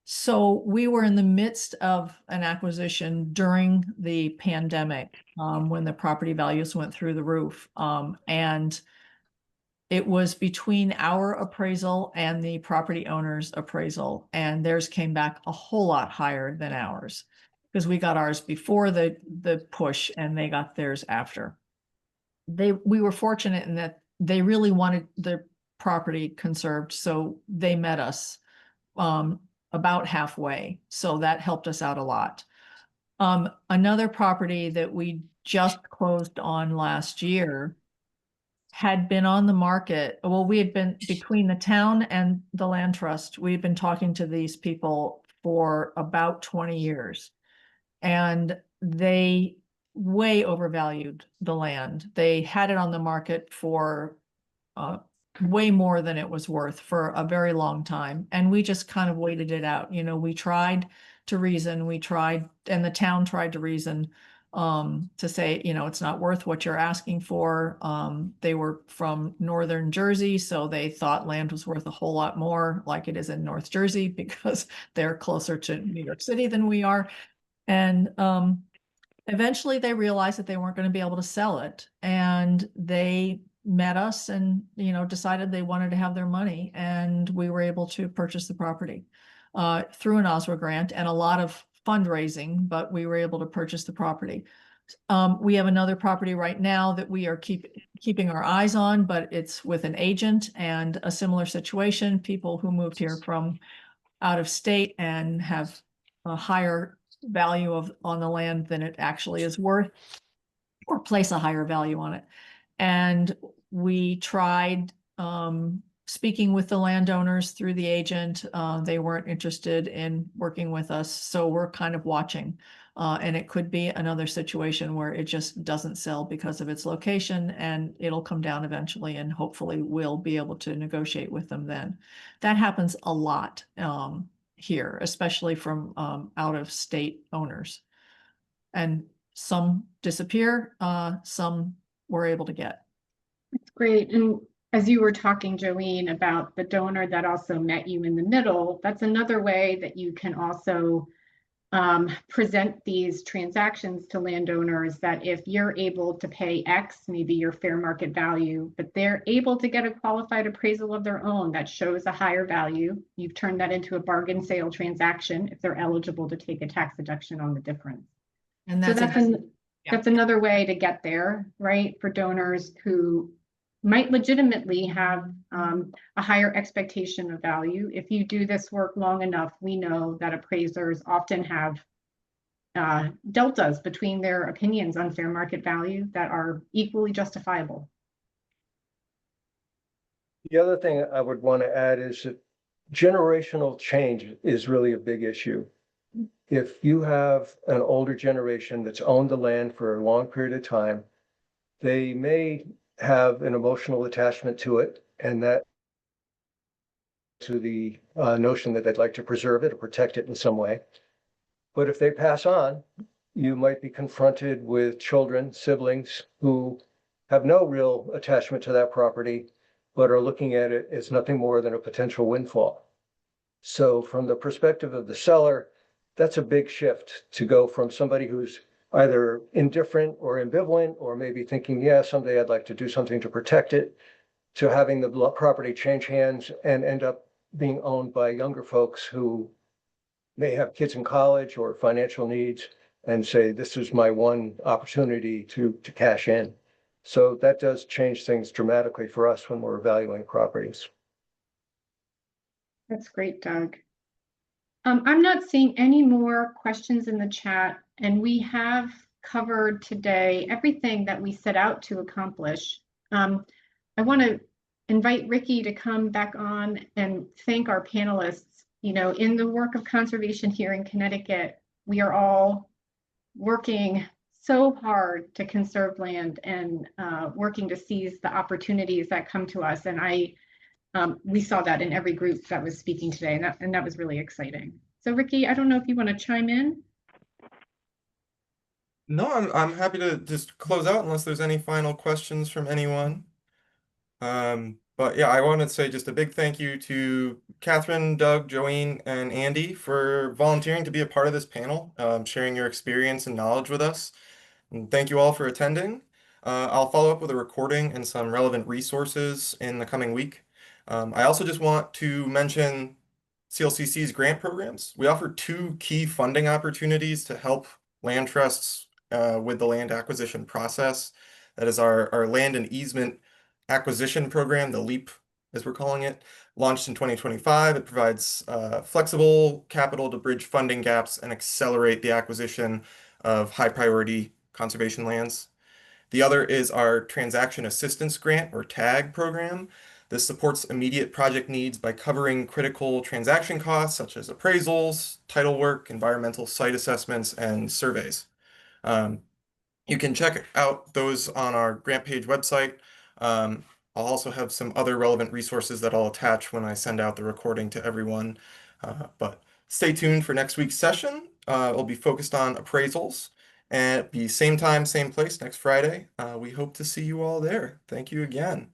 So we were in the midst of an acquisition during the pandemic, when the property values went through the roof. And it was between our appraisal and the property owner's appraisal, and theirs came back a whole lot higher than ours because we got ours before the push and they got theirs after. We were fortunate in that they really wanted their property conserved, so they met us about halfway. So that helped us out a lot. Another property that we just closed on last year had been on the market. Well, we had been between the town and the land trust. We've been talking to these people for about 20 years, and they way overvalued the land. They had it on the market for way more than it was worth for a very long time. And we just kind of waited it out. We tried to reason, and the town tried to reason, to say, it's not worth what you're asking for. They were from northern Jersey, so they thought land was worth a whole lot more, like it is in North Jersey, because they're closer to New York City than we are. And eventually they realized that they weren't going to be able to sell it, and they met us and decided they wanted to have their money, and we were able to purchase the property through an OSWA grant and a lot of fundraising, but we were able to purchase the property. We have another property right now that we are keeping our eyes on, but it's with an agent, and a similar situation, people who moved here from out of state and have a higher value on the land than it actually is worth, or place a higher value on it. And we tried speaking with the landowners through the agent. They weren't interested in working with us, so we're kind of watching. And it could be another situation where it just doesn't sell because of its location, and it'll come down eventually, and hopefully we'll be able to negotiate with them then. That happens a lot here, especially from out of state owners. And some disappear, some we're able to get. That's great. And as you were talking, Joanne, about the donor that also met you in the middle, that's another way that you can also present these transactions to landowners, that if you're able to pay X, maybe your fair market value, but they're able to get a qualified appraisal of their own that shows a higher value, you've turned that into a bargain sale transaction if they're eligible to take a tax deduction on the difference. And that's another way to get there, right? For donors who might legitimately have a higher expectation of value. If you do this work long enough, we know that appraisers often have deltas between their opinions on fair market value that are equally justifiable. The other thing I would want to add is that generational change is really a big issue. If you have an older generation that's owned the land for a long period of time, they may have an emotional attachment to it, and that to the notion that they'd like to preserve it or protect it in some way. But if they pass on, you might be confronted with children, siblings who have no real attachment to that property, but are looking at it as nothing more than a potential windfall. So from the perspective of the seller, that's a big shift to go from somebody who's either indifferent or ambivalent, or maybe thinking, yeah, someday I'd like to do something to protect it, to having the property change hands and end up being owned by younger folks who may have kids in college or financial needs and say, this is my one opportunity to cash in. So that does change things dramatically for us when we're evaluating properties. That's great, Doug. I'm not seeing any more questions in the chat, and we have covered today everything that we set out to accomplish. I want to invite Ricky to come back on and thank our panelists. You know, in the work of conservation here in Connecticut, we are all working so hard to conserve land and working to seize the opportunities that come to us. And we saw that in every group that was speaking today, and that was really exciting. So Ricky, I don't know if you want to chime in. No, I'm happy to just close out unless there's any final questions from anyone. But yeah, I want to say just a big thank you to Catherine, Doug, Joanne, and Andy for volunteering to be a part of this panel, sharing your experience and knowledge with us. And thank you all for attending. I'll follow up with a recording and some relevant resources in the coming week. I also just want to mention CLCC's grant programs. We offer two key funding opportunities to help land trusts with the land acquisition process. That is our land and easement acquisition program, the LEAP, as we're calling it, launched in 2025. It provides flexible capital to bridge funding gaps and accelerate the acquisition of high priority conservation lands. The other is our Transaction Assistance Grant, or TAG program. This supports immediate project needs by covering critical transaction costs such as appraisals, title work, environmental site assessments, and surveys. You can check out those on our grant page website. I'll also have some other relevant resources that I'll attach when I send out the recording to everyone. But stay tuned for next week's session. It'll be focused on appraisals. And at the same time, same place next Friday. We hope to see you all there. Thank you again.